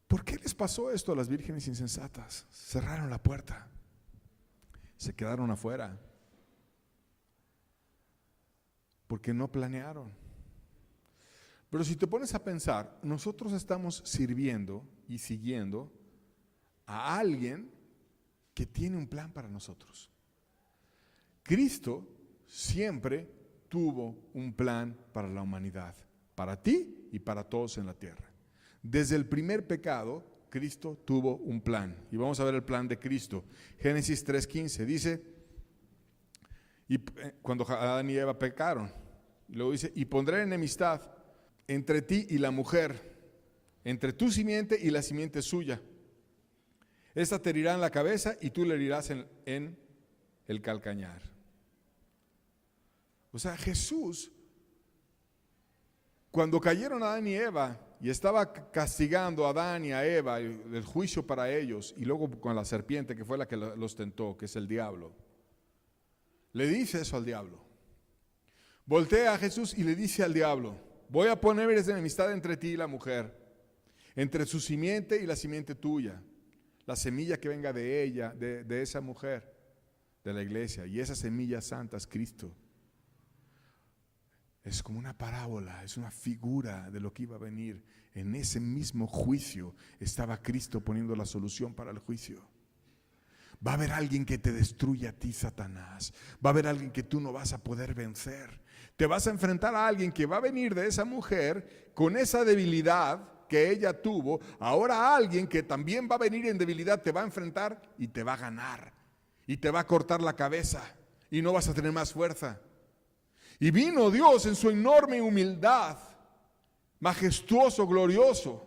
¿Por qué les pasó esto a las vírgenes insensatas? Cerraron la puerta. se quedaron afuera. Porque no planearon. Pero si te pones a pensar, nosotros estamos sirviendo y siguiendo a alguien que tiene un plan para nosotros. Cristo siempre tuvo un plan para la humanidad, para ti y para todos en la tierra. Desde el primer pecado, Cristo tuvo un plan. Y vamos a ver el plan de Cristo. Génesis 3:15 dice, y cuando Adán y Eva pecaron, luego dice, y pondré enemistad entre ti y la mujer, entre tu simiente y la simiente suya. Esta te herirá en la cabeza y tú le herirás en el calcañar. O sea, Jesús, cuando cayeron Adán y Eva y estaba castigando a Adán y a Eva, el juicio para ellos, y luego con la serpiente que fue la que los tentó, que es el diablo, le dice eso al diablo. Voltea a Jesús y le dice al diablo, voy a poner enemistad entre ti y la mujer, entre su simiente y la simiente tuya, la semilla que venga de ella, de esa mujer, de la iglesia, y esa semilla santa es Cristo. Es como una parábola, es una figura de lo que iba a venir. En ese mismo juicio estaba Cristo poniendo la solución para el juicio. Va a haber alguien que te destruya a ti, Satanás. Va a haber alguien que tú no vas a poder vencer. Te vas a enfrentar a alguien que va a venir de esa mujer con esa debilidad que ella tuvo. Ahora alguien que también va a venir en debilidad te va a enfrentar y te va a ganar. Y te va a cortar la cabeza y no vas a tener más fuerza. Y vino Dios en su enorme humildad, majestuoso, glorioso,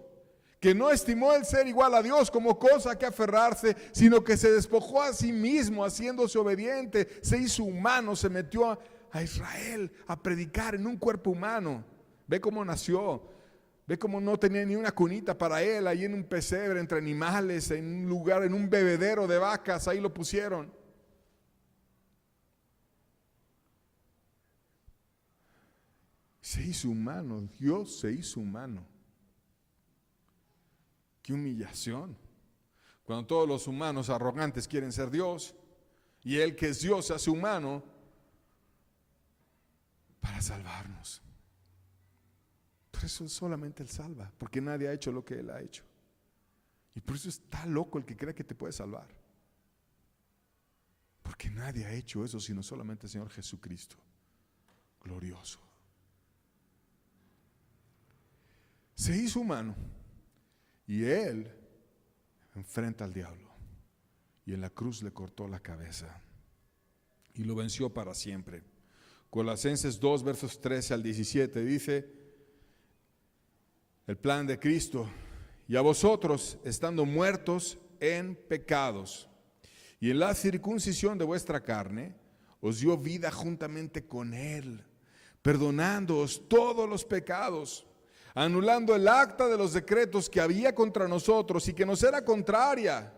que no estimó el ser igual a Dios como cosa que aferrarse, sino que se despojó a sí mismo, haciéndose obediente, se hizo humano, se metió a Israel a predicar en un cuerpo humano. Ve cómo nació, ve cómo no tenía ni una cunita para él, ahí en un pesebre entre animales, en un lugar, en un bebedero de vacas, ahí lo pusieron. Se hizo humano, Dios se hizo humano. Qué humillación. Cuando todos los humanos arrogantes quieren ser Dios y Él que es Dios se hace humano para salvarnos. Por eso solamente Él salva, porque nadie ha hecho lo que Él ha hecho. Y por eso está loco el que cree que te puede salvar. Porque nadie ha hecho eso sino solamente el Señor Jesucristo, glorioso. Se hizo humano y Él enfrenta al diablo y en la cruz le cortó la cabeza y lo venció para siempre. Colosenses 2 versos 13 al 17 dice el plan de Cristo: y a vosotros, estando muertos en pecados y en la circuncisión de vuestra carne, os dio vida juntamente con Él, perdonándoos todos los pecados, anulando el acta de los decretos que había contra nosotros y que nos era contraria,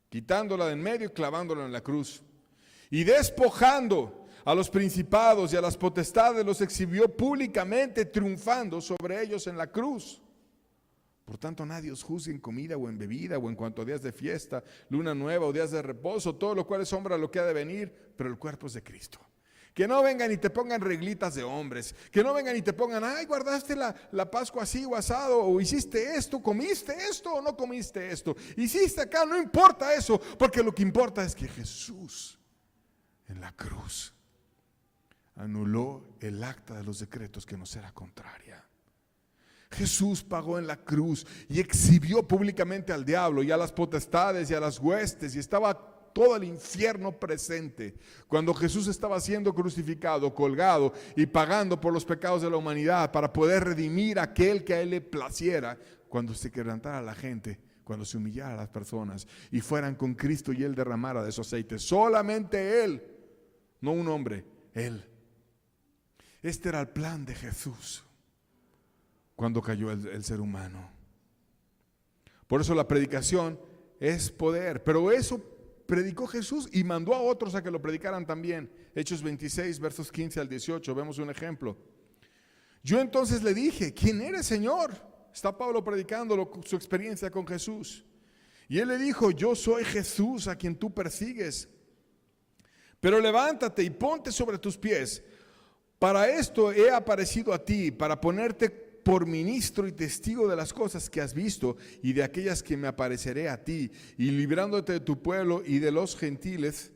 quitándola de en medio y clavándola en la cruz. Y despojando a los principados y a las potestades, los exhibió públicamente, triunfando sobre ellos en la cruz. Por tanto, nadie os juzgue en comida o en bebida o en cuanto a días de fiesta, luna nueva o días de reposo, todo lo cual es sombra de lo que ha de venir, pero el cuerpo es de Cristo. Que no vengan y te pongan reglitas de hombres, que no vengan y te pongan, ay, guardaste la Pascua así o asado, o hiciste esto, comiste esto o no comiste esto, hiciste acá, no importa eso, porque lo que importa es que Jesús en la cruz anuló el acta de los decretos que nos era contraria. Jesús pagó en la cruz y exhibió públicamente al diablo y a las potestades y a las huestes, y estaba todo el infierno presente cuando Jesús estaba siendo crucificado, colgado y pagando por los pecados de la humanidad para poder redimir a aquel que a Él le placiera, cuando se quebrantara la gente, cuando se humillara a las personas y fueran con Cristo y Él derramara de su aceite. Solamente Él, no un hombre, Él. Este era el plan de Jesús cuando cayó el ser humano. Por eso la predicación es poder, pero eso predicó Jesús y mandó a otros a que lo predicaran también. Hechos 26 versos 15 al 18, vemos un ejemplo. Yo entonces le dije, ¿quién eres, Señor? Está Pablo predicando su experiencia con Jesús. Y él le dijo, yo soy Jesús a quien tú persigues. Pero levántate y ponte sobre tus pies. Para esto he aparecido a ti, para ponerte por ministro y testigo de las cosas que has visto y de aquellas que me apareceré a ti, y librándote de tu pueblo y de los gentiles,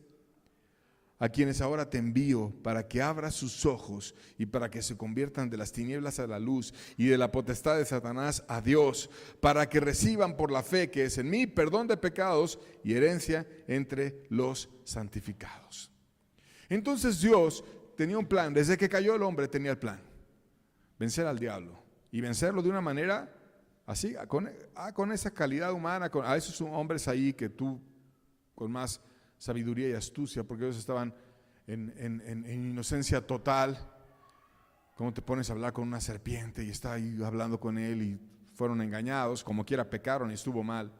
a quienes ahora te envío, para que abras sus ojos y para que se conviertan de las tinieblas a la luz y de la potestad de Satanás a Dios, para que reciban por la fe que es en mí perdón de pecados y herencia entre los santificados. Entonces Dios tenía un plan. Desde que cayó el hombre tenía el plan: vencer al diablo, y vencerlo de una manera así, con esa calidad humana, a esos hombres ahí que tú, con más sabiduría y astucia, porque ellos estaban en inocencia total. ¿Cómo te pones a hablar con una serpiente y está ahí hablando con él, y fueron engañados, como quiera pecaron y estuvo mal?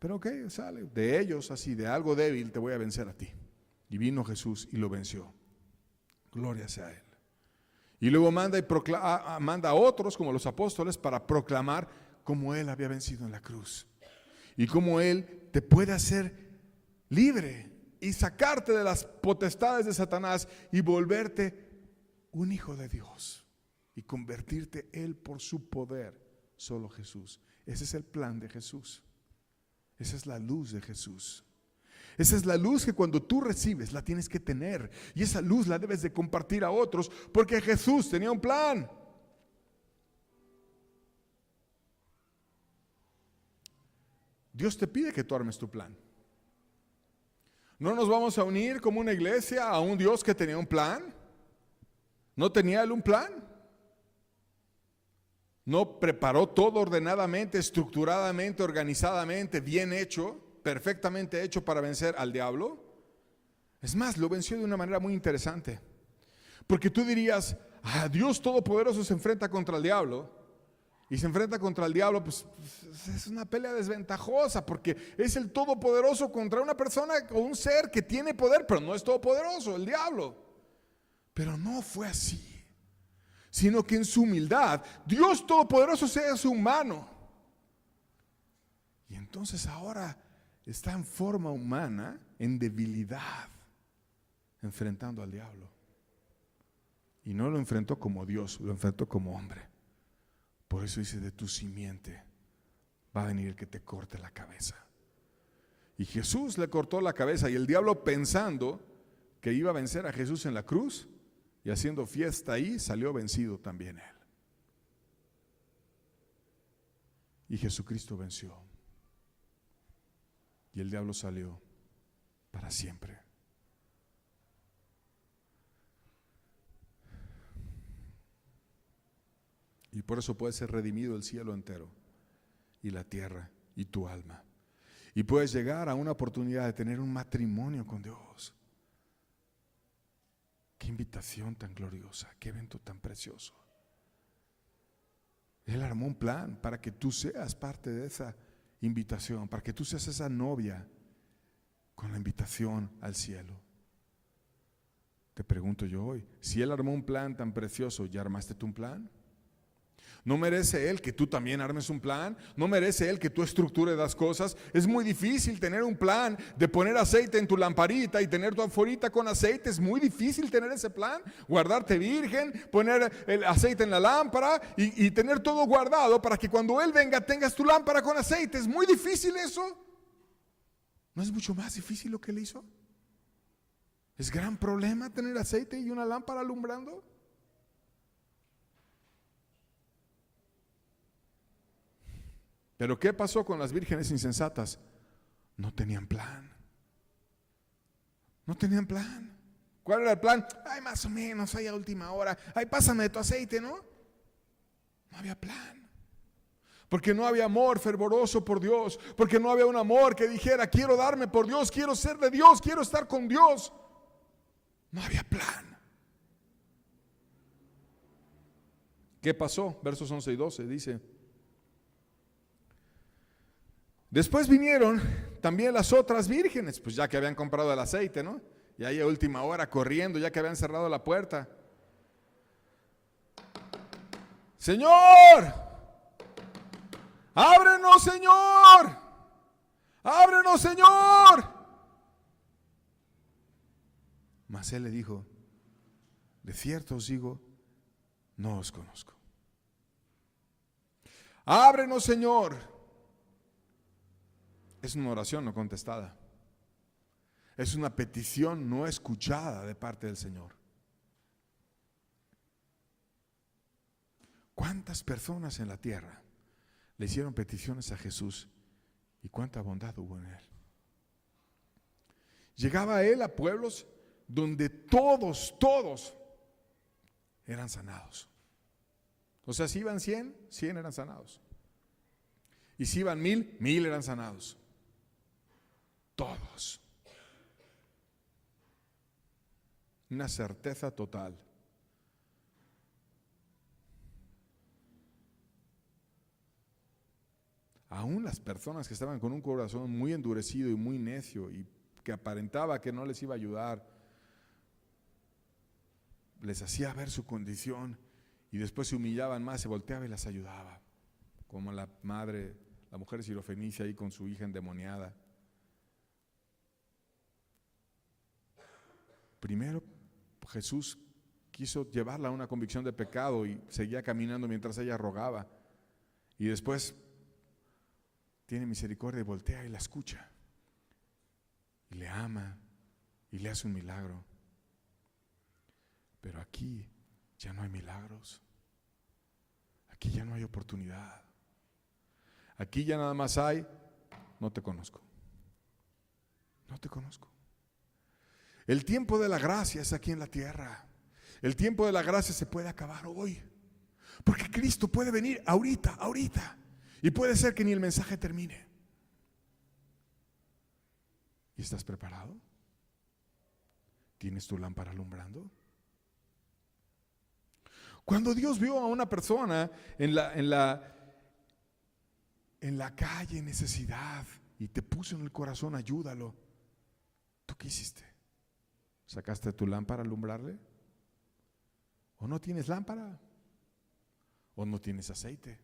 Pero ok, sale de ellos así, de algo débil te voy a vencer a ti. Y vino Jesús y lo venció. Gloria sea a él. Y luego manda a otros, como los apóstoles, para proclamar cómo él había vencido en la cruz y cómo él te puede hacer libre y sacarte de las potestades de Satanás y volverte un hijo de Dios y convertirte él por su poder. Solo Jesús. Ese es el plan de Jesús. Esa es la luz de Jesús. Esa es la luz que cuando tú recibes la tienes que tener, y esa luz la debes de compartir a otros, porque Jesús tenía un plan. Dios te pide que tú armes tu plan. No nos vamos a unir como una iglesia a un Dios que tenía un plan. ¿No tenía él un plan? ¿No preparó todo ordenadamente, estructuradamente, organizadamente, bien hecho, perfectamente hecho para vencer al diablo? Es más, lo venció de una manera muy interesante. Porque tú dirías, Dios Todopoderoso se enfrenta contra el diablo. Y se enfrenta contra el diablo, pues es una pelea desventajosa, porque es el Todopoderoso contra una persona o un ser que tiene poder, pero no es todopoderoso, el diablo. Pero no fue así, sino que en su humildad, Dios Todopoderoso se hace humano. Y entonces ahora está en forma humana, en debilidad, enfrentando al diablo. Y no lo enfrentó como Dios, lo enfrentó como hombre. Por eso dice, de tu simiente va a venir el que te corte la cabeza. Y Jesús le cortó la cabeza, y el diablo, pensando que iba a vencer a Jesús en la cruz y haciendo fiesta ahí, salió vencido también él. Y Jesucristo venció. Y el diablo salió para siempre. Y por eso puede ser redimido el cielo entero y la tierra y tu alma. Y puedes llegar a una oportunidad de tener un matrimonio con Dios. Qué invitación tan gloriosa, qué evento tan precioso. Él armó un plan para que tú seas parte de esa invitación, para que tú seas esa novia con la invitación al cielo. Te pregunto yo hoy, si Él armó un plan tan precioso, ¿ya armaste tú un plan? ¿No merece Él que tú también armes un plan? ¿No merece Él que tú estructures las cosas? Es muy difícil tener un plan de poner aceite en tu lamparita y tener tu anforita con aceite. Es muy difícil tener ese plan. Guardarte virgen, poner el aceite en la lámpara y tener todo guardado para que cuando Él venga tengas tu lámpara con aceite. Es muy difícil eso. ¿No es mucho más difícil lo que Él hizo? ¿Es gran problema tener aceite y una lámpara alumbrando? Pero ¿qué pasó con las vírgenes insensatas? No tenían plan. No tenían plan. ¿Cuál era el plan? Ay, más o menos, ay, a última hora. Ay, pásame de tu aceite, ¿no? No había plan. Porque no había amor fervoroso por Dios. Porque no había un amor que dijera, quiero darme por Dios, quiero ser de Dios, quiero estar con Dios. No había plan. ¿Qué pasó? Versos 11 y 12 dice: después vinieron también las otras vírgenes, pues ya que habían comprado el aceite, ¿no? Y ahí a última hora corriendo, ya que habían cerrado la puerta. Señor, ábrenos, Señor, ábrenos, Señor. Mas él le dijo: de cierto os digo, no os conozco. Ábrenos, Señor. Es una oración no contestada. Es una petición no escuchada de parte del Señor. ¿Cuántas personas en la tierra le hicieron peticiones a Jesús y cuánta bondad hubo en él? Llegaba él a pueblos donde todos eran sanados. O sea, si iban 100 eran sanados. Y si iban 1000 eran sanados. Todos. Una certeza total. Aún las personas que estaban con un corazón muy endurecido y muy necio y que aparentaba que no les iba a ayudar, les hacía ver su condición y después se humillaban más, se volteaba y las ayudaba, como la madre, la mujer sirofenicia ahí con su hija endemoniada. Primero Jesús quiso llevarla a una convicción de pecado y seguía caminando mientras ella rogaba, y después tiene misericordia y voltea y la escucha y le ama y le hace un milagro. Pero aquí ya no hay milagros, aquí ya no hay oportunidad, aquí ya nada más hay: no te conozco, no te conozco. El tiempo de la gracia es aquí en la tierra. El tiempo de la gracia se puede acabar hoy, porque Cristo puede venir ahorita, y puede ser que ni el mensaje termine. ¿Y estás preparado? ¿Tienes tu lámpara alumbrando? Cuando Dios vio a una persona en la calle en necesidad y te puso en el corazón: ayúdalo, ¿tú qué hiciste? ¿Sacaste tu lámpara a alumbrarle? ¿O no tienes lámpara? ¿O no tienes aceite?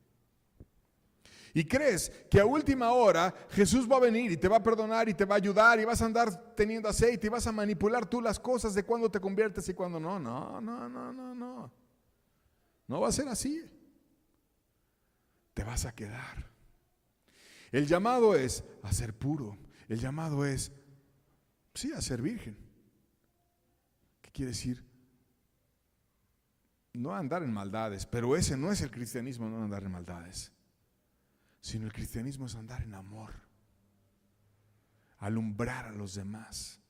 ¿Y crees que a última hora Jesús va a venir y te va a perdonar y te va a ayudar y vas a andar teniendo aceite y vas a manipular tú las cosas de cuándo te conviertes y cuándo no? No. No va a ser así. Te vas a quedar. El llamado es a ser puro. El llamado es, sí, a ser virgen. ¿Qué quiere decir? No andar en maldades, pero ese no es el cristianismo, no andar en maldades, sino el cristianismo es andar en amor, alumbrar a los demás,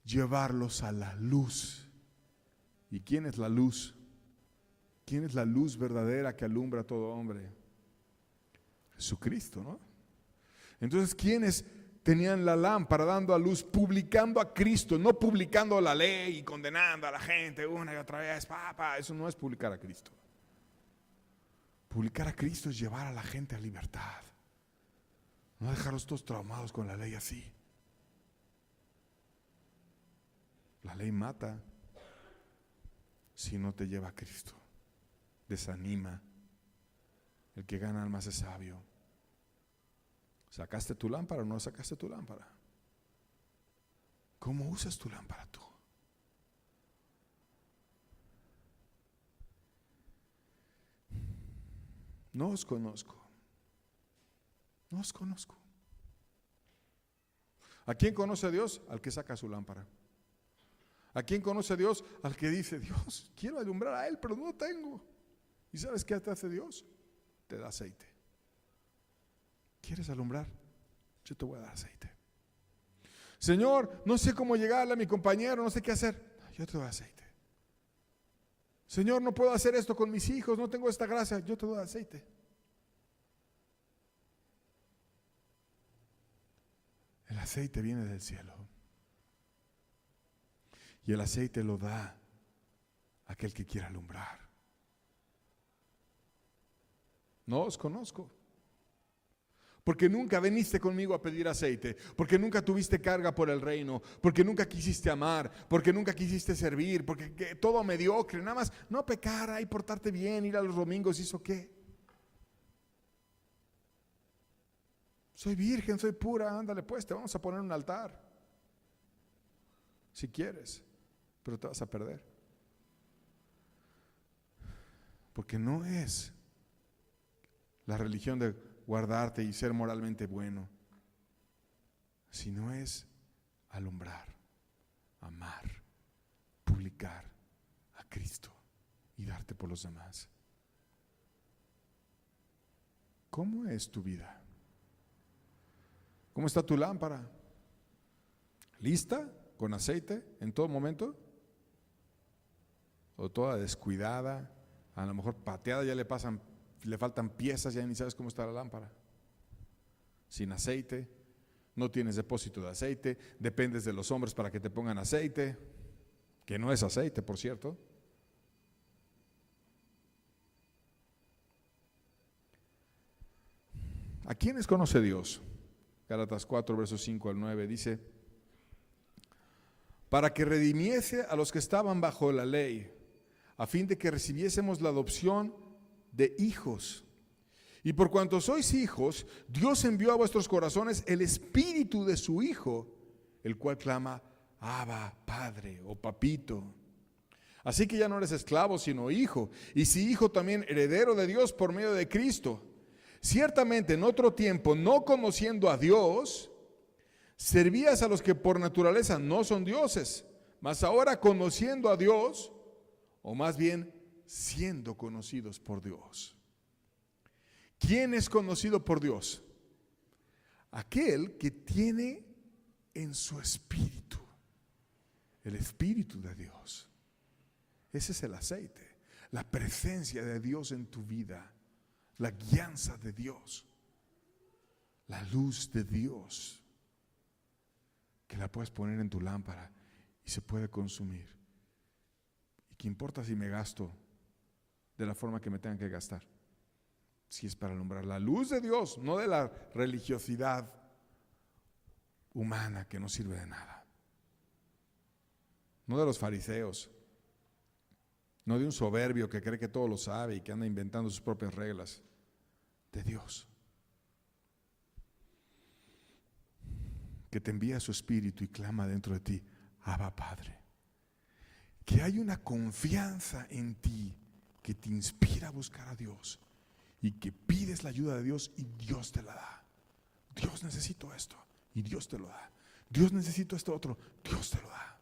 llevarlos a la luz. ¿Y quién es la luz? ¿Quién es la luz verdadera que alumbra a todo hombre? Jesucristo, ¿no? Entonces, ¿quiénes tenían la lámpara dando a luz, publicando a Cristo, no publicando la ley y condenando a la gente una y otra vez? Eso no es publicar a Cristo. Publicar a Cristo es llevar a la gente a libertad, no dejarlos todos traumados con la ley así. La ley mata si no te lleva a Cristo, desanima. El que gana almas es sabio. ¿Sacaste tu lámpara o no sacaste tu lámpara? ¿Cómo usas tu lámpara tú? No os conozco. No os conozco. ¿A quién conoce a Dios? Al que saca su lámpara. ¿A quién conoce a Dios? Al que dice: Dios, quiero alumbrar a Él, pero no tengo. ¿Y sabes qué te hace Dios? Te da aceite. ¿Quieres alumbrar? Yo te voy a dar aceite. Señor, no sé cómo llegarle a mi compañero, no sé qué hacer. Yo te doy aceite. Señor, no puedo hacer esto con mis hijos, no tengo esta gracia. Yo te doy aceite. El aceite viene del cielo. Y el aceite lo da aquel que quiera alumbrar. No os conozco. Porque nunca viniste conmigo a pedir aceite, porque nunca tuviste carga por el reino, porque nunca quisiste amar, porque nunca quisiste servir, porque todo mediocre, nada más no pecar, ahí portarte bien, ir a los domingos, ¿hizo qué? Soy virgen, soy pura, ándale pues, te vamos a poner un altar, si quieres. pero te vas a perder. Porque no es la religión de guardarte y ser moralmente bueno, sino es alumbrar, amar, publicar a Cristo y darte por los demás. ¿Cómo es tu vida? ¿Cómo está tu lámpara? ¿Lista? ¿Con aceite en todo momento? ¿O toda descuidada? A lo mejor pateada, ya le faltan piezas, ya ni sabes cómo está la lámpara. Sin aceite, no tienes depósito de aceite, dependes de los hombres para que te pongan aceite, que no es aceite, por cierto. ¿A quiénes conoce Dios? Gálatas 4, versos 5 al 9 dice: para que redimiese a los que estaban bajo la ley, a fin de que recibiésemos la adopción de hijos. Y por cuanto sois hijos, Dios envió a vuestros corazones el espíritu de su Hijo, el cual clama: Abba, Padre, o Papito. Así que ya no eres esclavo, sino hijo, y si hijo, también heredero de Dios por medio de Cristo. Ciertamente en otro tiempo, no conociendo a Dios, servías a los que por naturaleza no son dioses, mas ahora conociendo a Dios, o más bien siendo conocidos por Dios. ¿Quién es conocido por Dios? Aquel que tiene en su espíritu el espíritu de Dios. Ese es el aceite, la presencia de Dios en tu vida, la guianza de Dios, la luz de Dios, que la puedes poner en tu lámpara y se puede consumir. ¿Y qué importa si me gasto de la forma que me tengan que gastar? Si es para alumbrar la luz de Dios, no de la religiosidad humana que no sirve de nada. No de los fariseos, no de un soberbio que cree que todo lo sabe y que anda inventando sus propias reglas. De Dios, que te envía su espíritu y clama dentro de ti: Abba, Padre. Que hay una confianza en ti que te inspira a buscar a Dios y que pides la ayuda de Dios y Dios te la da. Dios, necesito esto y Dios te lo da. Dios, necesito esto otro, Dios te lo da.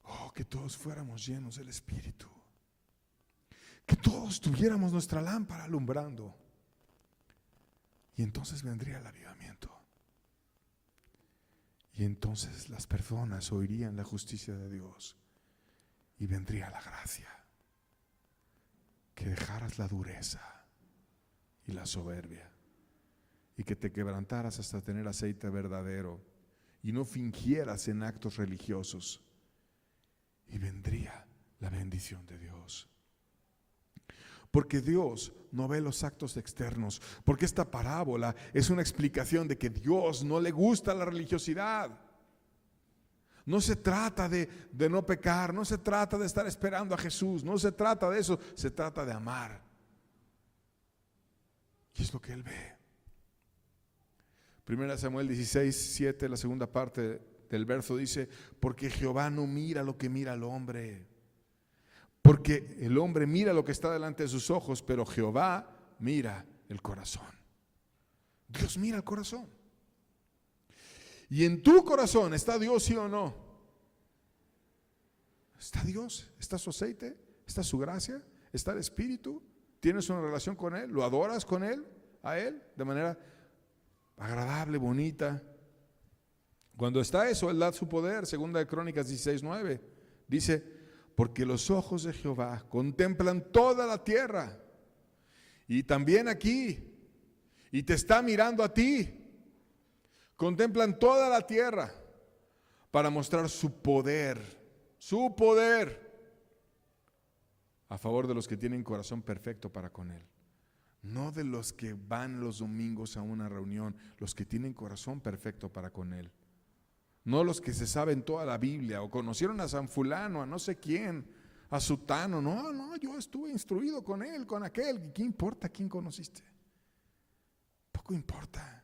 Oh, que todos fuéramos llenos del Espíritu. Que todos tuviéramos nuestra lámpara alumbrando. Y entonces vendría el avivamiento. Y entonces las personas oirían la justicia de Dios. Y vendría la gracia. Que dejaras la dureza y la soberbia. Y que te quebrantaras hasta tener aceite verdadero. Y no fingieras en actos religiosos. Y vendría la bendición de Dios. Porque Dios no ve los actos externos. Porque esta parábola es una explicación de que Dios no le gusta la religiosidad. No se trata de no pecar, no se trata de estar esperando a Jesús, no se trata de eso, se trata de amar. Y es lo que Él ve. 1 Samuel 16, 7, la segunda parte del verso dice: porque Jehová no mira lo que mira el hombre. Porque el hombre mira lo que está delante de sus ojos, pero Jehová mira el corazón. Dios mira el corazón. Y en tu corazón está Dios, ¿sí o no? ¿Está Dios? ¿Está su aceite? ¿Está su gracia? ¿Está el Espíritu? ¿Tienes una relación con Él? ¿Lo adoras con Él? ¿A Él? De manera agradable, bonita. Cuando está eso, Él da su poder. Segunda de Crónicas 16:9 dice: porque los ojos de Jehová contemplan toda la tierra, y también aquí, y te está mirando a ti. Contemplan toda la tierra para mostrar su poder a favor de los que tienen corazón perfecto para con Él. No de los que van los domingos a una reunión, los que tienen corazón perfecto para con Él. No los que se saben toda la Biblia o conocieron a San Fulano, a no sé quién, a Sutano. No, yo estuve instruido con él, con aquel. ¿Qué importa quién conociste? Poco importa.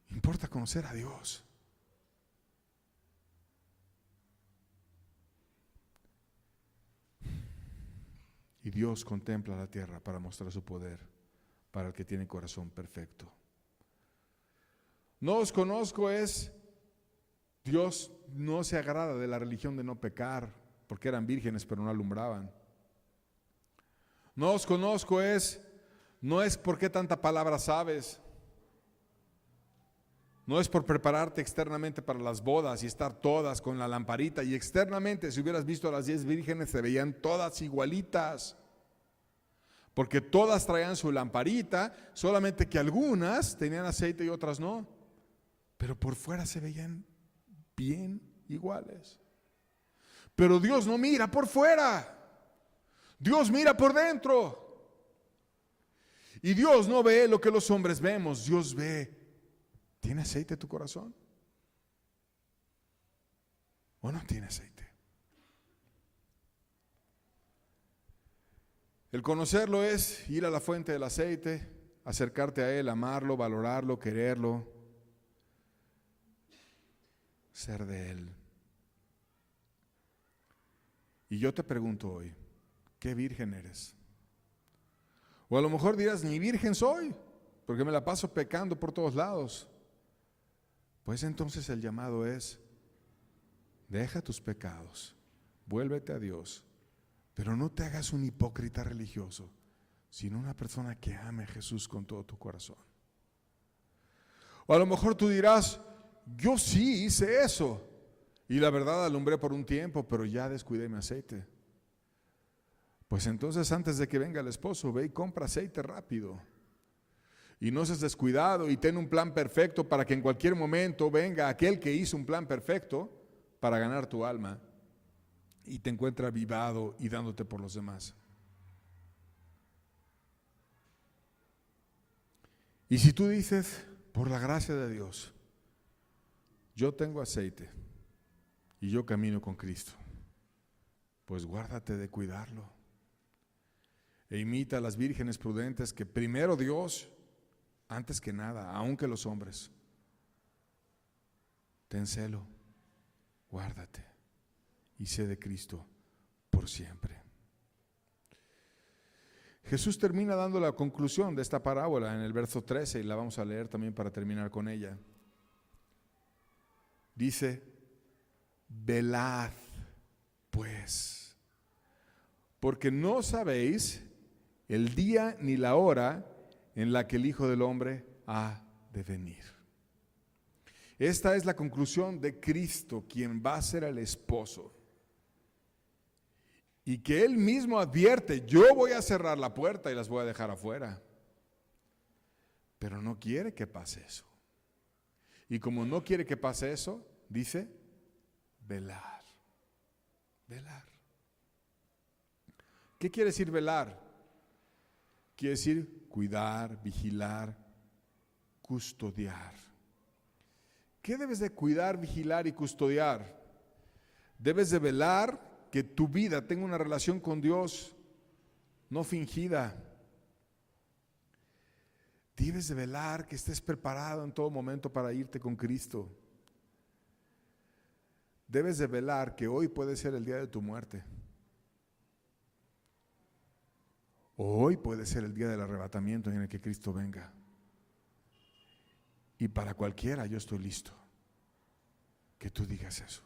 Importa conocer a Dios. Y Dios contempla la tierra para mostrar su poder para el que tiene corazón perfecto. No os conozco es, Dios no se agrada de la religión de no pecar, porque eran vírgenes pero no alumbraban. No os conozco no es por qué tanta palabra sabes, no es por prepararte externamente para las bodas y estar todas con la lamparita, y externamente, si hubieras visto a las 10 vírgenes, se veían todas igualitas, porque todas traían su lamparita, solamente que algunas tenían aceite y otras no, pero por fuera se veían bien iguales. Pero Dios no mira por fuera, Dios mira por dentro. Y Dios no ve lo que los hombres vemos, Dios ve, ¿tiene aceite tu corazón? ¿O no tiene aceite? El conocerlo es ir a la fuente del aceite, acercarte a Él, amarlo, valorarlo, quererlo, ser de Él. Y yo te pregunto hoy, ¿qué virgen eres? O a lo mejor dirás, ni virgen soy, porque me la paso pecando por todos lados. Pues entonces el llamado es, deja tus pecados, vuélvete a Dios, pero no te hagas un hipócrita religioso, sino una persona que ame a Jesús con todo tu corazón. O a lo mejor tú dirás, yo sí hice eso, y la verdad alumbré por un tiempo, pero ya descuidé mi aceite. Pues entonces antes de que venga el esposo, ve y compra aceite rápido. Y no seas descuidado y ten un plan perfecto para que en cualquier momento venga aquel que hizo un plan perfecto para ganar tu alma y te encuentre avivado y dándote por los demás. Y si tú dices, por la gracia de Dios, yo tengo aceite y yo camino con Cristo, pues guárdate de cuidarlo. E imita a las vírgenes prudentes que primero Dios, antes que nada, aunque los hombres. Ten celo, guárdate y sé de Cristo por siempre. Jesús termina dando la conclusión de esta parábola en el verso 13 y la vamos a leer también para terminar con ella. Dice, velad pues, porque no sabéis el día ni la hora en la que el Hijo del Hombre ha de venir. Esta es la conclusión de Cristo, quien va a ser el esposo. Y que Él mismo advierte, yo voy a cerrar la puerta y las voy a dejar afuera. Pero no quiere que pase eso. Y como no quiere que pase eso, dice, velar. Velar. ¿Qué quiere decir velar? Quiere decir cuidar, vigilar, custodiar. ¿Qué debes de cuidar, vigilar y custodiar? Debes de velar que tu vida tenga una relación con Dios no fingida. Debes de velar que estés preparado en todo momento para irte con Cristo. Debes de velar que hoy puede ser el día de tu muerte. Hoy puede ser el día del arrebatamiento en el que Cristo venga. Y para cualquiera yo estoy listo. Que tú digas eso.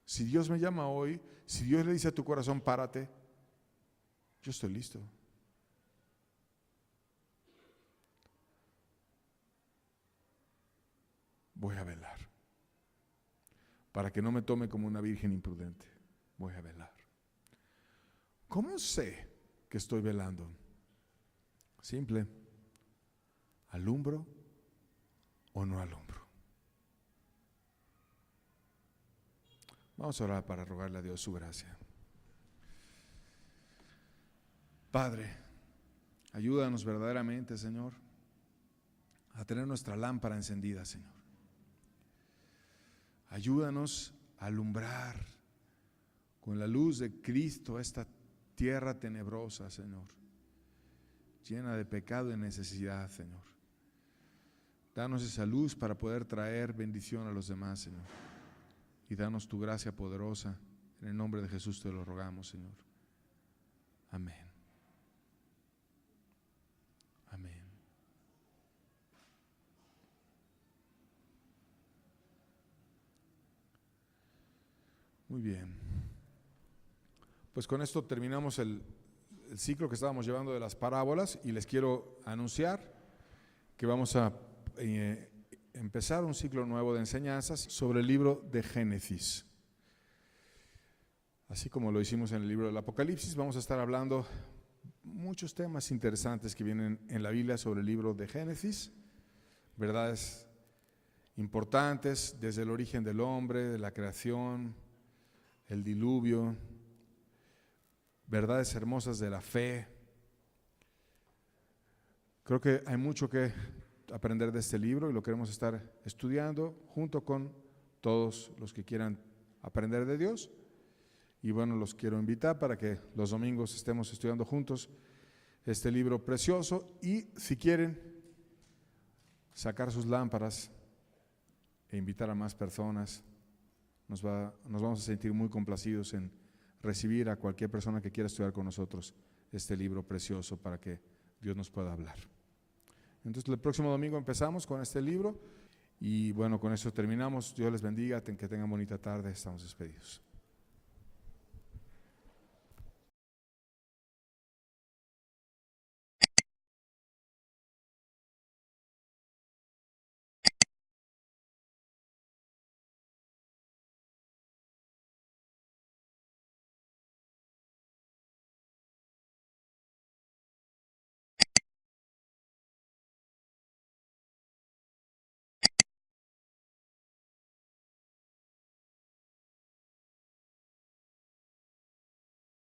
Si Dios me llama hoy, si Dios le dice a tu corazón, párate, yo estoy listo. Voy a velar. Para que no me tome como una virgen imprudente. Voy a velar. ¿Cómo sé que estoy velando? Simple. ¿Alumbro o no alumbro? Vamos a orar para rogarle a Dios su gracia. Padre, ayúdanos verdaderamente, Señor, a tener nuestra lámpara encendida, Señor. Ayúdanos a alumbrar con la luz de Cristo esta tierra tenebrosa, Señor, llena de pecado y necesidad, Señor. Danos esa luz para poder traer bendición a los demás, Señor. Y danos tu gracia poderosa. En el nombre de Jesús te lo rogamos, Señor. Amén. Amén. Muy bien. Pues con esto terminamos el ciclo que estábamos llevando de las parábolas y les quiero anunciar que vamos a empezar un ciclo nuevo de enseñanzas sobre el libro de Génesis. Así como lo hicimos en el libro del Apocalipsis, vamos a estar hablando muchos temas interesantes que vienen en la Biblia sobre el libro de Génesis, verdades importantes desde el origen del hombre, de la creación, el diluvio, verdades hermosas de la fe. Creo que hay mucho que aprender de este libro y lo queremos estar estudiando junto con todos los que quieran aprender de Dios. Y bueno, los quiero invitar para que los domingos estemos estudiando juntos este libro precioso y si quieren sacar sus lámparas e invitar a más personas, nos vamos a sentir muy complacidos en recibir a cualquier persona que quiera estudiar con nosotros este libro precioso para que Dios nos pueda hablar. Entonces el próximo domingo empezamos con este libro y bueno, con eso terminamos. Dios les bendiga, que tengan bonita tarde, estamos despedidos.